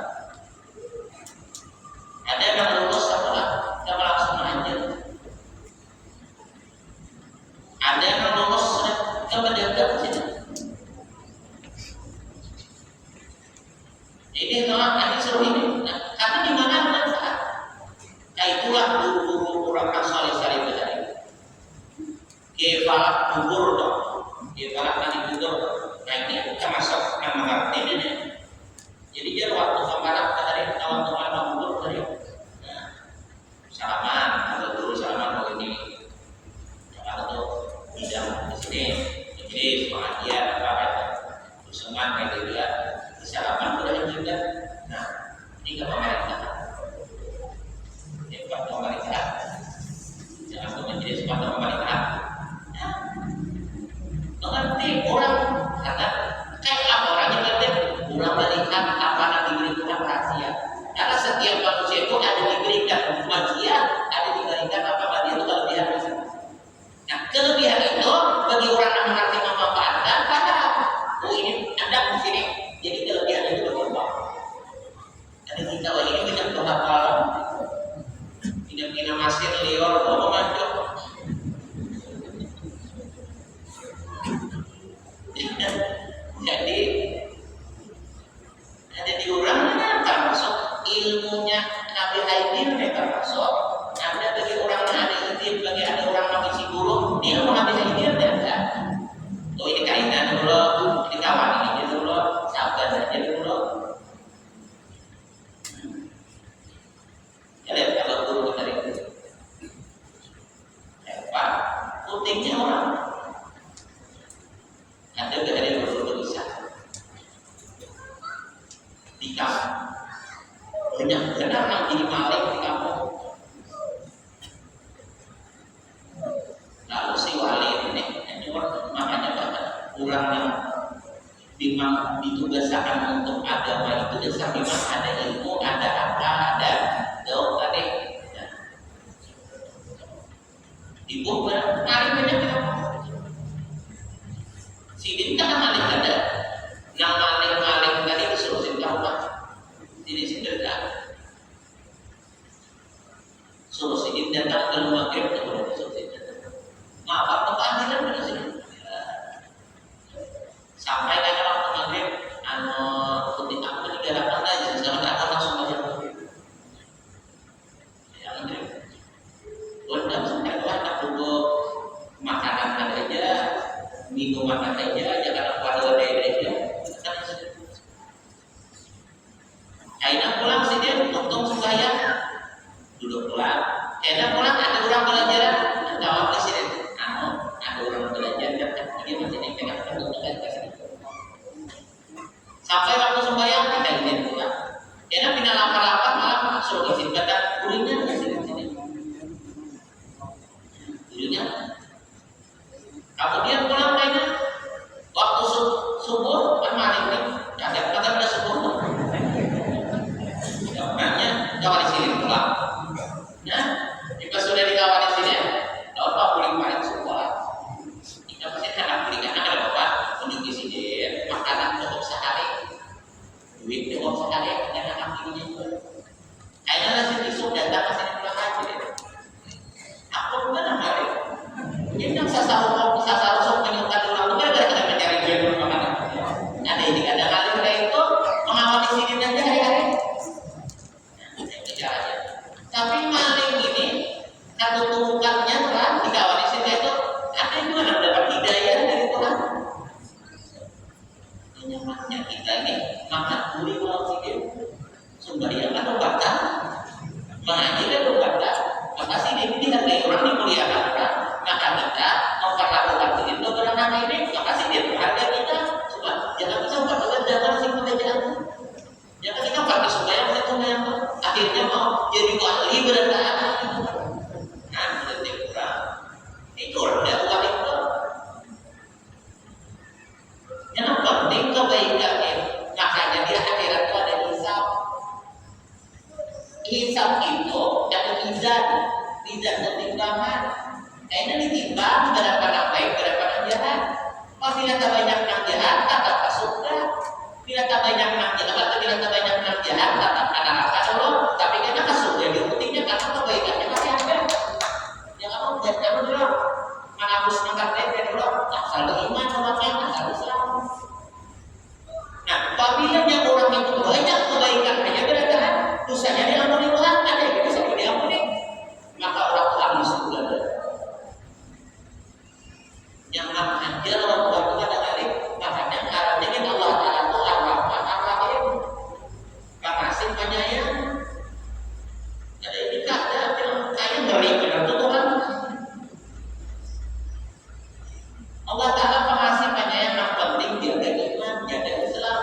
Speaker 1: ada yang lulus sekolah yang langsung lanjut ada yang lulus kemudian sini ini tolak nanti seru ini karena di mana manfaat itulah guru orang asal sari tadi kepala kubur dong kepala nanti kubur ini termasuk nama ngerti ini jadi dia waktu kemarin tadi waktu malam kubur tadi salaman atau dulu salaman ini kalau tuh tidak di sini jadi pengajian apa kusuman kayak gitu ya salaman udah juga nah ini ke pemerintah buat pemerintah jangan tuh menjadi sepatu pemerintah mengerti orang karena kayak apa orangnya ngerti orang melihat apa yang diberi Tuhan rahasia karena setiap manusia itu ada diberikan kemajuan ada diberikan apa dia itu kelebihan masing-masing nah kelebihan itu bagi orang yang mengerti memanfaatkan karena oh ini ada di sini jadi kelebihan itu berubah ada kita ini banyak kehafalan tidak masih lior mau maju jadi ada di orang termasuk ilmunya Nabi Haidir termasuk ada bagi orang yang ada izin bagi ada orang yang isi guru dia ilmu Nabi Haidir ada oh ini kainan dulu ini kawan ini dulu sahabat aja dulu ya lihat kalau guru tadi di kampung. Banyak benar yang jadi maling di kampung. Lalu si wali ini makanya banget orang yang memang ditugaskan untuk agama itu dasar memang ada ilmu, ada apa, ada jauh tadi. Ibu maling banyak kita. Sidin kan maling ada. Nah maling tadi disuruh sidin rumah. Sidin sederhana. Suruh sidin datang ke rumah kita kemudian disuruh sidin datang. Apa panggilan pada sidin? Sampai kata waktu maghrib, putih aku digalakan aja, jangan ada langsung aja. Ya maghrib. Udah sampai ada duduk makanan ada aja, minuman ada aja, jangan kuat ada aja. Aina pulang sih dia, untung sembahyang, duduk pulang. Aina pulang ada orang belajar, jawab presiden. Ada orang belajar dan dia masih pegang duduk kasih. Sampai waktu sembahyang kita ingin pulang. Aina pindah lapar-lapar malah suruh kasih badan gurunya kasih sini. Gurunya. Kemudian pulang lainnya waktu subuh kan maling nih, ada kata pada subuh. Namanya kawal sini pulang. Nah, jika sudah dikawal sini, lalu Pak Puling paling sekolah. Jika pasti anak belikan ada bapak menuju sini makanan cukup sehari, duit cukup sehari dan anak belinya. Akhirnya nasi besok datang ke sini pulang lagi. Aku bukan nama dia. Ini yang sasar sok menyukai orang itu gara-gara kita mencari duit makanan. Ada ini kadang-kadang kita itu mengawal di sini aja hari-hari. Tapi maling ini satu tumpukannya telah dikawal di sini itu ada juga yang dapat hidayah dari Tuhan. Nyamannya kita ini makan gurih walau sikit sembahyang atau batal mengaji atau batal maka sih ini dihargai orang dimuliakan orang maka kita memperlakukan itu karena ini maka sih dia berharga kita coba jangan bisa berbuat jangan sih pekerjaan jangan kita pakai sembahyang itu yang akhirnya mau jadi wali berantakan. Nah, berarti kurang. Itu ada wali kurang. Yang penting kebaikannya. Makanya di akhirat itu ada hisab. Hisab itu ada mizan. Mizan itu timbangan. Kayaknya ditimbang berapa yang baik, berapa yang jahat. Apabila tak banyak yang jahat, tetap ke surga. Bila tak banyak yang jahat, bila tak banyak yang jahat, tetap ke neraka dulu. Tapi kita ke surga diukutinya karena kebaikannya masih ada. Jangan membuat kamu dulu menghapus nangkatnya dulu. Asal beriman orangnya, asal Islam. Nah, apabila yang orang itu banyak kebaikan hanya berat-berat, dosanya diampuni Tuhan, ada yang bisa diampuni. Maka orang Tuhan di surga. Yang ajar orang Tuhan itu ada kali, makanya harapnya kita Allah Ta'ala itu ar-Rahman ar-Rahim. Makasih penyayang. Ada ini tak ada yang kaya ngeri benar itu Tuhan. Allah Ta'ala pengasih penyayang yang penting jaga iman, jaga Islam.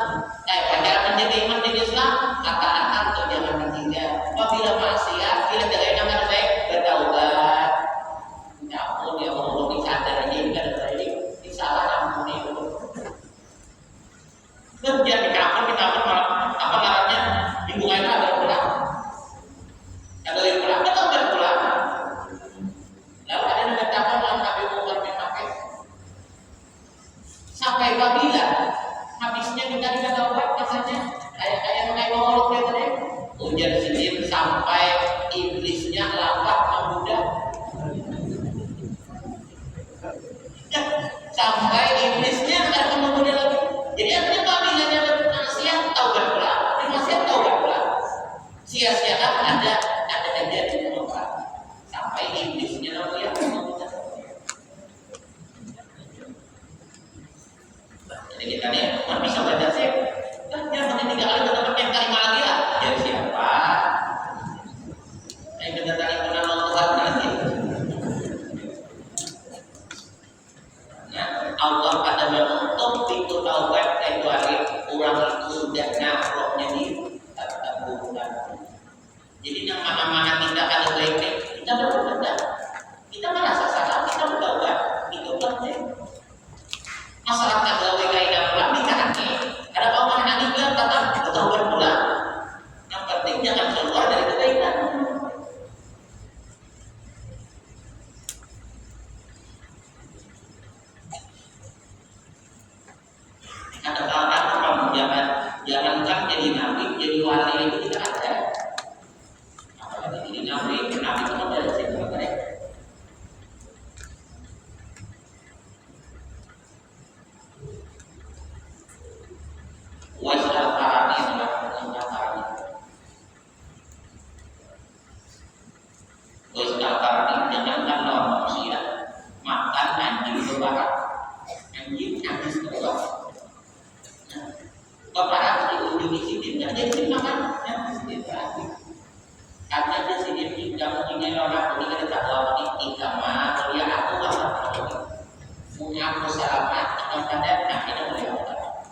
Speaker 1: Cara menjaga iman dan Islam, katakan atau jangan ditinggal. Apabila maksiat, bila jaga iman yang baik, bertaubat. Ya ampun, ya Allah, disadar aja ini kadang-kadang ini disalah ampuni dulu. Kerja di kampung apa ngarannya minggu itu ada pulang. Ada yang pulang, kita udah pulang. Lalu ada yang bertambah dalam Nabi Muhammad bin Pakai. Sampai apabila habisnya kita tidak tahu rasanya kayak ngolok ya tadi. Ujian sedih sampai iblisnya lapar membudak. Sampai iblisnya akan membudak lagi. Jadi artinya apabila dia bermaksiat taubat pula, bermaksiat taubat pula. Sia-siakan ada kejadian apa? Sampai iblisnya dia membudak. Jadi kita nih cuma bisa baca sih. Dia hanya 3 kali kita pakai kalimat lagi lah. Jadi siapa? Yang kita tadi pernah jadi nabi, jadi wali itu tidak ada. Apalagi jadi nabi itu kan dari siapa mereka? Wajah karani adalah wajah karani. Wajah karani jangankan lawan manusia, makan anjing berbarak, anjing habis berbarak. Bapak di ujung isinya jadi makan yang sedikit lagi. Ada di sini tidak punya orang ini kita tahu ini agama dia aku punya aku selamat dengan pada nak kita boleh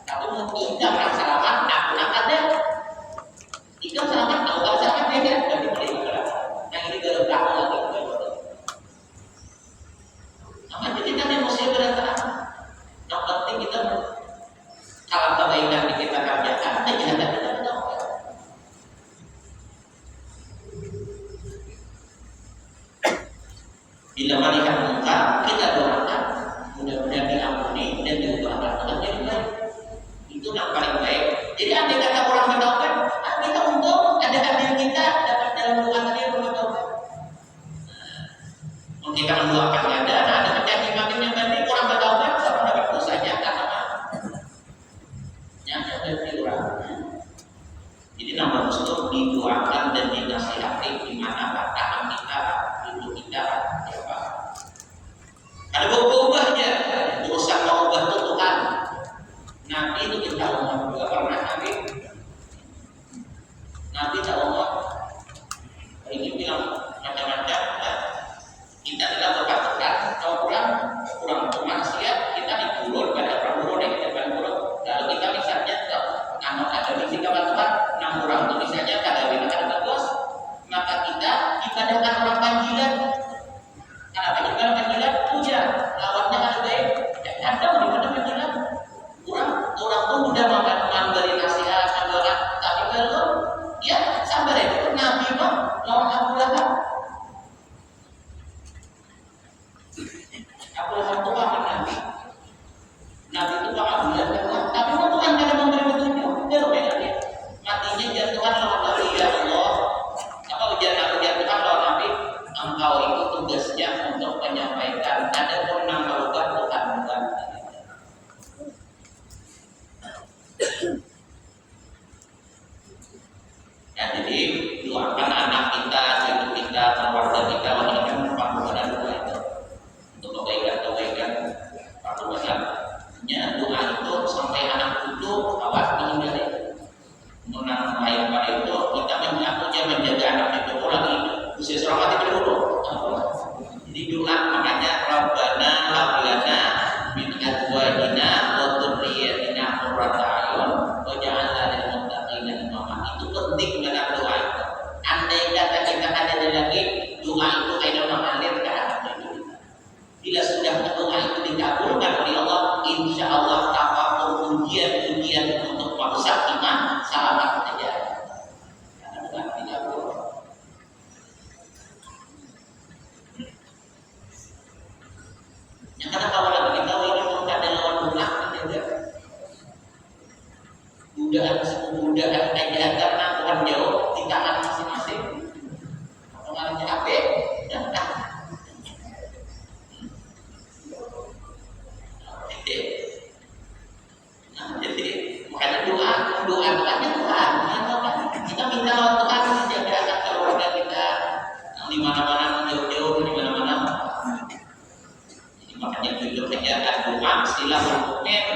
Speaker 1: tapi mungkin tidak selamat aku nak ada itu selamat tahu selamat dia dari boleh yang ini gerak lagi sama jadi kita manusia berat yang penting kita kalau kebaikan kita kerjakan kejahatan kita tahu. Bila melihat muka kita doakan mudah-mudahan diampuni dan diubahkan dengan jadi baik. Itu yang paling baik. Jadi andai kata orang bertaubat, kita untung ada hadir kita dapat dalam doa tadi yang bertaubat. Kita mendoakannya dan ada menjadi makin yang berarti orang bertaubat sama dapat dosanya karena yang ada orang. Jadi nama Muslim didoakan dan dinasihati di mana batasan kita untuk kita apa? Ada berubahnya urusan mau ubah itu Tuhan. Nabi itu kita umat juga pernah Nabi tak umat ini bilang macam-macam. Kita tidak berpatokan kalau kurang bermaksiat kita dikurun pada perburuan yang kita perburuan. Lalu kita misalnya anak ada di sini Tuhan 6 orang itu misalnya kada binakan bagus, maka kita ibadahkan orang panggilan. Kenapa juga panggilan puja lawannya ada baik. Ada di mana panggilan orang tuh udah memberi nasihat mendoakan tapi kalau ya sabar itu Nabi mah lawan Abu Lahab. Abu Lahab itu apa Nabi? Nabi itu apa Abu Lahab? Tapi Tuhan kada memberi petunjuk. Dia bedanya matinya jatuhan lawan Nabi ya Allah. Apa ujian Tuhan lawan Nabi? Engkau itu tugasnya untuk menyampaikan. Ada pun nama ubah Tuhan bukan. Ya, jadi doakan anak kita, cucu kita, keluarga kita, wanita panggungan doa itu untuk kebaikan panggungannya doa itu sampai anak cucu awas meninggal. Menang baik pada itu kita menjaga anak itu lagi usia selamat itu dulu. Jadi doa makanya Rabbana hablana min azwajina wa dzurriyyatina qurrata a'yun waj'alna lil muttaqina imama. Itu penting dalam doa itu. Andai kata kita ada lagi doa itu kayak mengalir ke anak itu. Bila sudah doa itu dikabulkan oleh Allah, insya Allah apapun ujian untuk merusak iman selamat saja. Karena bukan dikabul. Yang kata kawan kita ini untuk ada lawan bulan tidak. Mudah aja karena Tuhan jauh di tangan masing-masing. Pengaruhnya apa? Jadi makanya doa Tuhannya Tuhan. Kita minta Tuhan menjaga anak keluarga kita di mana-mana jauh-jauh di mana-mana. Jadi makanya jujur saja doa sila mukmin.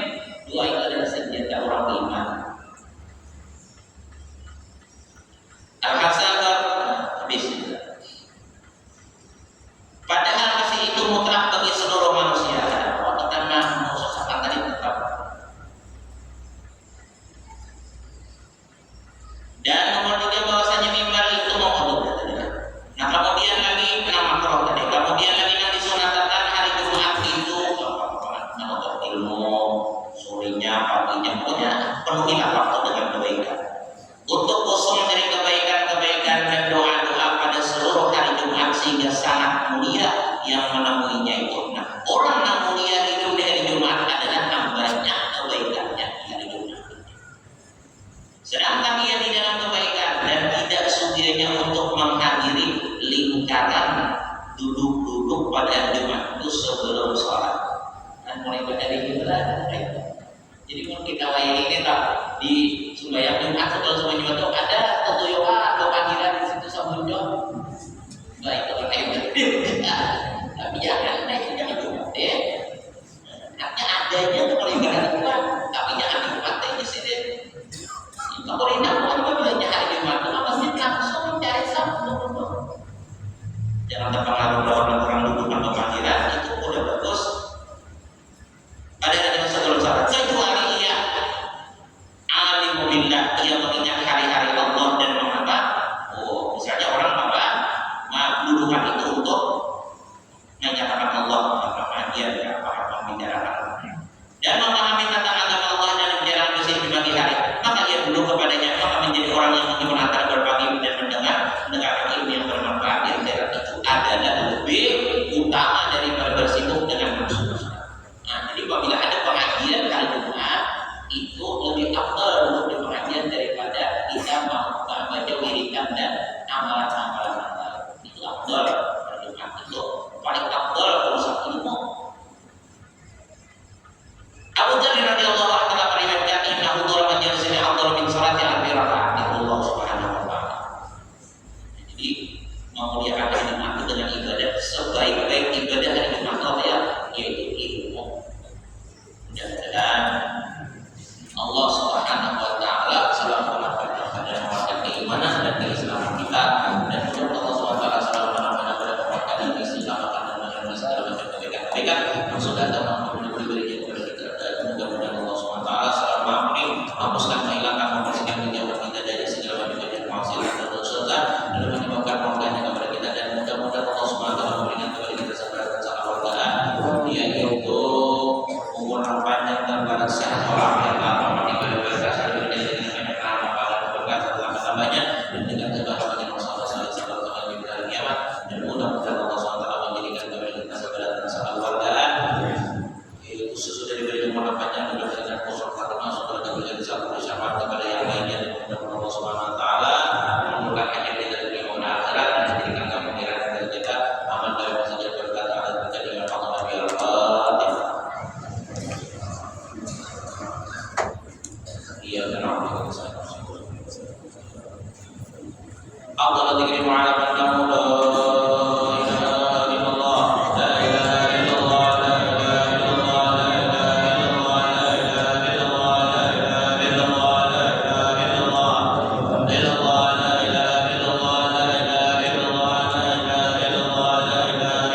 Speaker 1: Doa itu adalah senjata orang beriman. Al-Hasabar habis. Padahal kasih itu mutlak bagi seluruh manusia. Waktu karena mengusahakan tadi tetap. sekarang duduk-duduk pada hari Jumat itu sebelum sholat dan mulai dari Jumat. Jadi kalau kita ini tak di sembahyang Jumat setelah sembahyang Jumat itu ada tujuan atau panggilan di situ sabunjo. Nah itu kan tapi jangan Jumat ya. Artinya adanya itu paling gak ada tapi jangan Jumat di sini. Kalau tidak mau bilangnya hari Jumat itu pasti langsung mencari sabun. Jangan terpengaruh orang duduk atau panggilan itu udah bagus. Pada hari sebelum sholat kecuali ia alimu billah, ia mengingat hari-hari Allah dan mengapa? Oh, misalnya orang dudukan itu untuk menyatakan Allah, maka dia tidak paham membicarakan dan memahami tentang agama Allah dan menjalankan bersih di pagi hari, maka ia duduk kepadanya, maka menjadi orang yang mengenal berbagi dan mendengar ilmu yang bermanfaat. Yang itu adalah lebih utama daripada bersibuk dengan nafsu. Jadi apabila ada pengajian hari Jumat itu lebih afdal untuk di pengajian daripada kita mau baca wiridan dan amalan-amalan itu afdal. Hari Jumat itu paling afdal urusan ilmu. Abu Dzar radhiyallahu anhu telah meriwayatkan innahu dhara majlisina afdal min salati alfi rakaat Allah subhanahu wa ta'ala. Jadi memuliakan hari Jumat itu dengan ibadah sebaik-baik ibadah hari Jumat apa ya? Yaitu ilmu. Dan Allah subhanahu wa ta'ala selalu mengabarkan pada menguatkan keimanan dan keislaman kita, dan juga Allah subhanahu wa ta'ala selalu mengabarkan pada menguatkan dan keislaman dan mengabarkan segala macam kebaikan yang sudah datang memberi kepada kita. Dan mudah-mudahan Allah subhanahu wa ta'ala selalu mengampuni, menghapuskan, menghilangkan, membersihkan, menjauhkan kita dari segala macam kemaksiatan dan dosa dan menyebabkan kemudahan kepada kita. Dan mudah-mudahan Allah subhanahu wa ta'ala memberikan kepada kita sabar dan kesabaran, yaitu umur panjang dan barat sehat walafiat aman ibadah berkasar dengan banyak amal dan berkah setelah tambahnya dan dengan kebahagiaan Rasulullah sallallahu alaihi wasallam di kiamat. Dan mudah-mudahan Allah SWT menjadikan kepada kita sabar dan kesabaran, yaitu sesudah diberi umur panjang dan dengan khusus khatimah setelah diberikan satu syafaat kepada yang lainnya. Dan mudah-mudahan Allah SWT memudahkan kita dari dunia akhirat dan menjadikan kemungkinan dari kita aman dari saja berkata dan dengan Allah Nabi Al-Fatihah. Iya dan Allah Allah dzikri ma'ala man la ilaha illallah la ilaha illallah la ilaha illallah la ilaha illallah la ilaha illallah la ilaha illallah la ilaha illallah la ilaha illallah la ilaha illallah la ilaha illallah la ilaha illallah la ilaha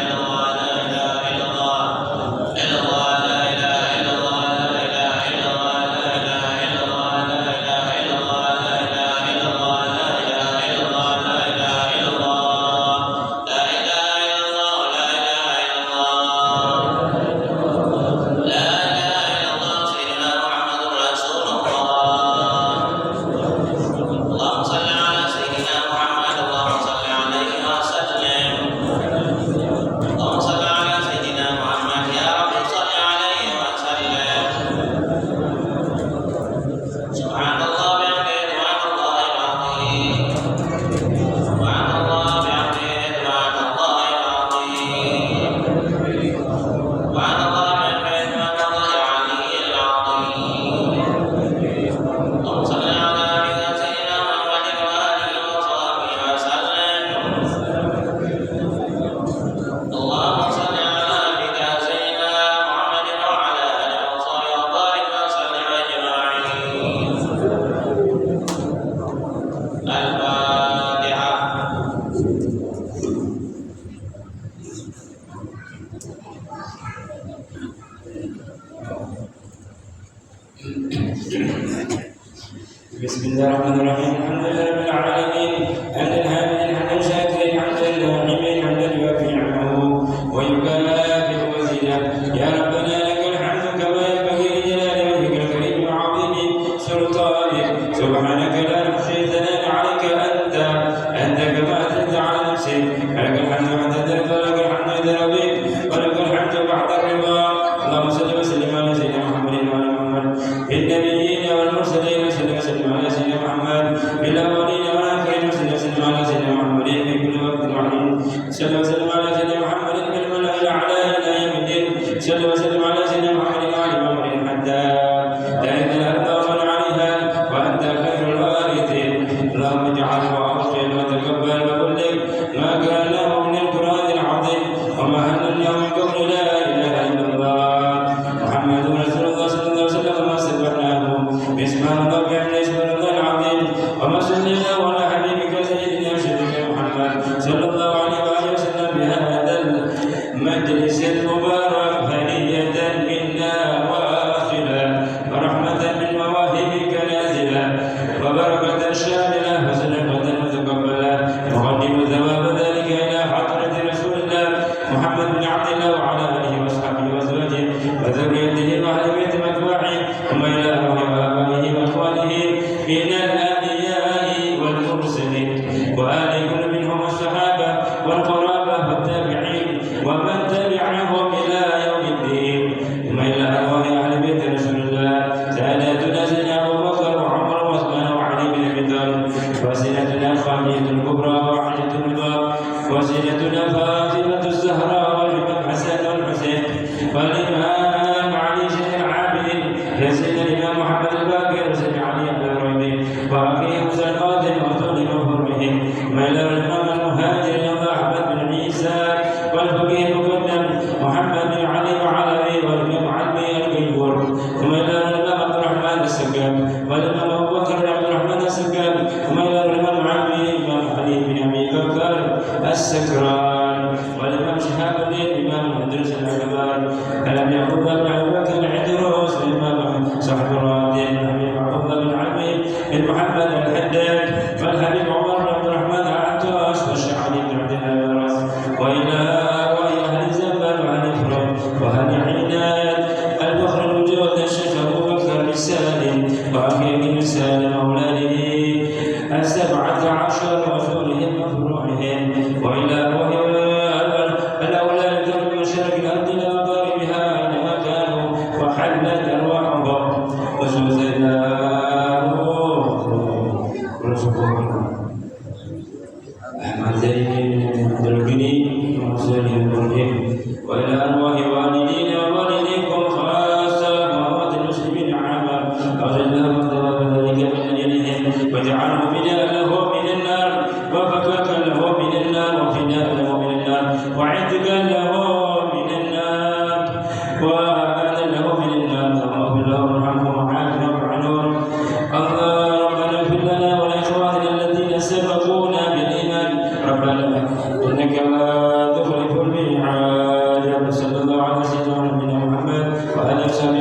Speaker 1: illallah la ilaha illallah la ilaha illallah illallah la ilaha illallah la ilaha illallah la ilaha illallah la ilaha illallah la ilaha illallah
Speaker 2: Bismillahirrahmanirrahim. Alhamdulillahirabbil alamin. Hamdan hamidan hamdan syakiran hamdan da'iman hamdan yuwafi ni'amahu wa yukafi'u mazidah. Ya Rabbana lakal hamdu kama yanbaghi li jalali wajhikal karim wa 'azimi sultanik. Subhanaka la nuhsi thanan 'alaika anta kama athnayta 'ala nafsik. Lakal hamdu 'inda al-ridha wa lakal hamdu 'inda al-ghadab wa lakal hamdu ba'da ar-ridha. Allahumma salli wa sallim 'ala sayyidina Muhammadin wa 'ala Muhammad bin-nabiyyin wal mursalin. وسلم على سيدنا محمد بالأولين والآخرين وسلم على سيدنا محمد سبحان الله وبحمده سبحان الله العظيم. وما صلى الله على حبيبك سيدنا وشفيعنا محمد صلى الله عليه وآله وسلم بهذا المجلس المبارك هدية منا واصلة ورحمة من مواهبك نازلة وبركة شاملة وصدقة متقبلة نقدم ثواب ذلك إلى حضرة رسول الله محمد بن عبد الله وعلى آله وأصحابه وأزواجه وذريته وأهل بيت أتباعه ثم إلى آبائه وإخوانه من الأنبياء والمرسلين وآل كل منهم الصحابة والقرابة والتابعين ومن تبعهم إلى يوم الدين ثم إلى أرواح أهل بيت رسول الله ساداتنا سيدنا أبو بكر وعمر وعثمان وعلي بن أبي طالب وسيدتنا خديجة الكبرى وعائشة الرضا وسيدتنا فاطمة الزهراء والإمام حسن والحسين والإمام علي شيخ العابدين يا سيدنا الإمام محمد الباقر وسيدنا علي بن الربيع وأخيه موسى القاسم وطول مفرهم ما إلى الإمام المهاجر الله أحمد بن عيسى والفقيه المقدم محمد بن علي وعلوي والإمام علوي القيور ثم إلى الإمام عبد الرحمن السكاب والإمام أبو بكر عبد الرحمن السكاب ثم إلى الإمام علوي الإمام علي بن أبي بكر السكران والإمام شهاب الدين الإمام مدرس الأكبر الإمام يعقوب بن أبي بكر العدروس الإمام صاحب الرادين الحبيب عبد الله بن علي بن محمد الحداد والحبيب عمر بن عبد الرحمن العطاش والشيخ علي بن عبد الله الراس وإلى أهل زنبل وأهل فرد وأهل عناية الفخر الوجود الشيخ أبو بكر بن سالم وأخيه بن سالم أولاده 17 رسولهم وفروعهم وإلى الأولاد من مشارق الأرض إلى مغاربها أينما كانوا وحلت أرواحهم وسوسناه ورزقهم أحمد زين عبد الغني وحسين البرهيم وإلى أرواح والدينا ووالديكم خاصة وأموات المسلمين عامة أغفر ثواب ذلك من أجلهم واجعله فداء له من النار وفكاكا له من النار وفداء له من النار وعتقا له من النار وأمانا له من النار اللهم اغفر له وارحمه وعافنا وعنهم الله ربنا اغفر لنا ولإخواننا الذين سبقونا بالإيمان ربنا إنك لا تخلف الميعاد صلى الله على سيدنا محمد وآله وصحبه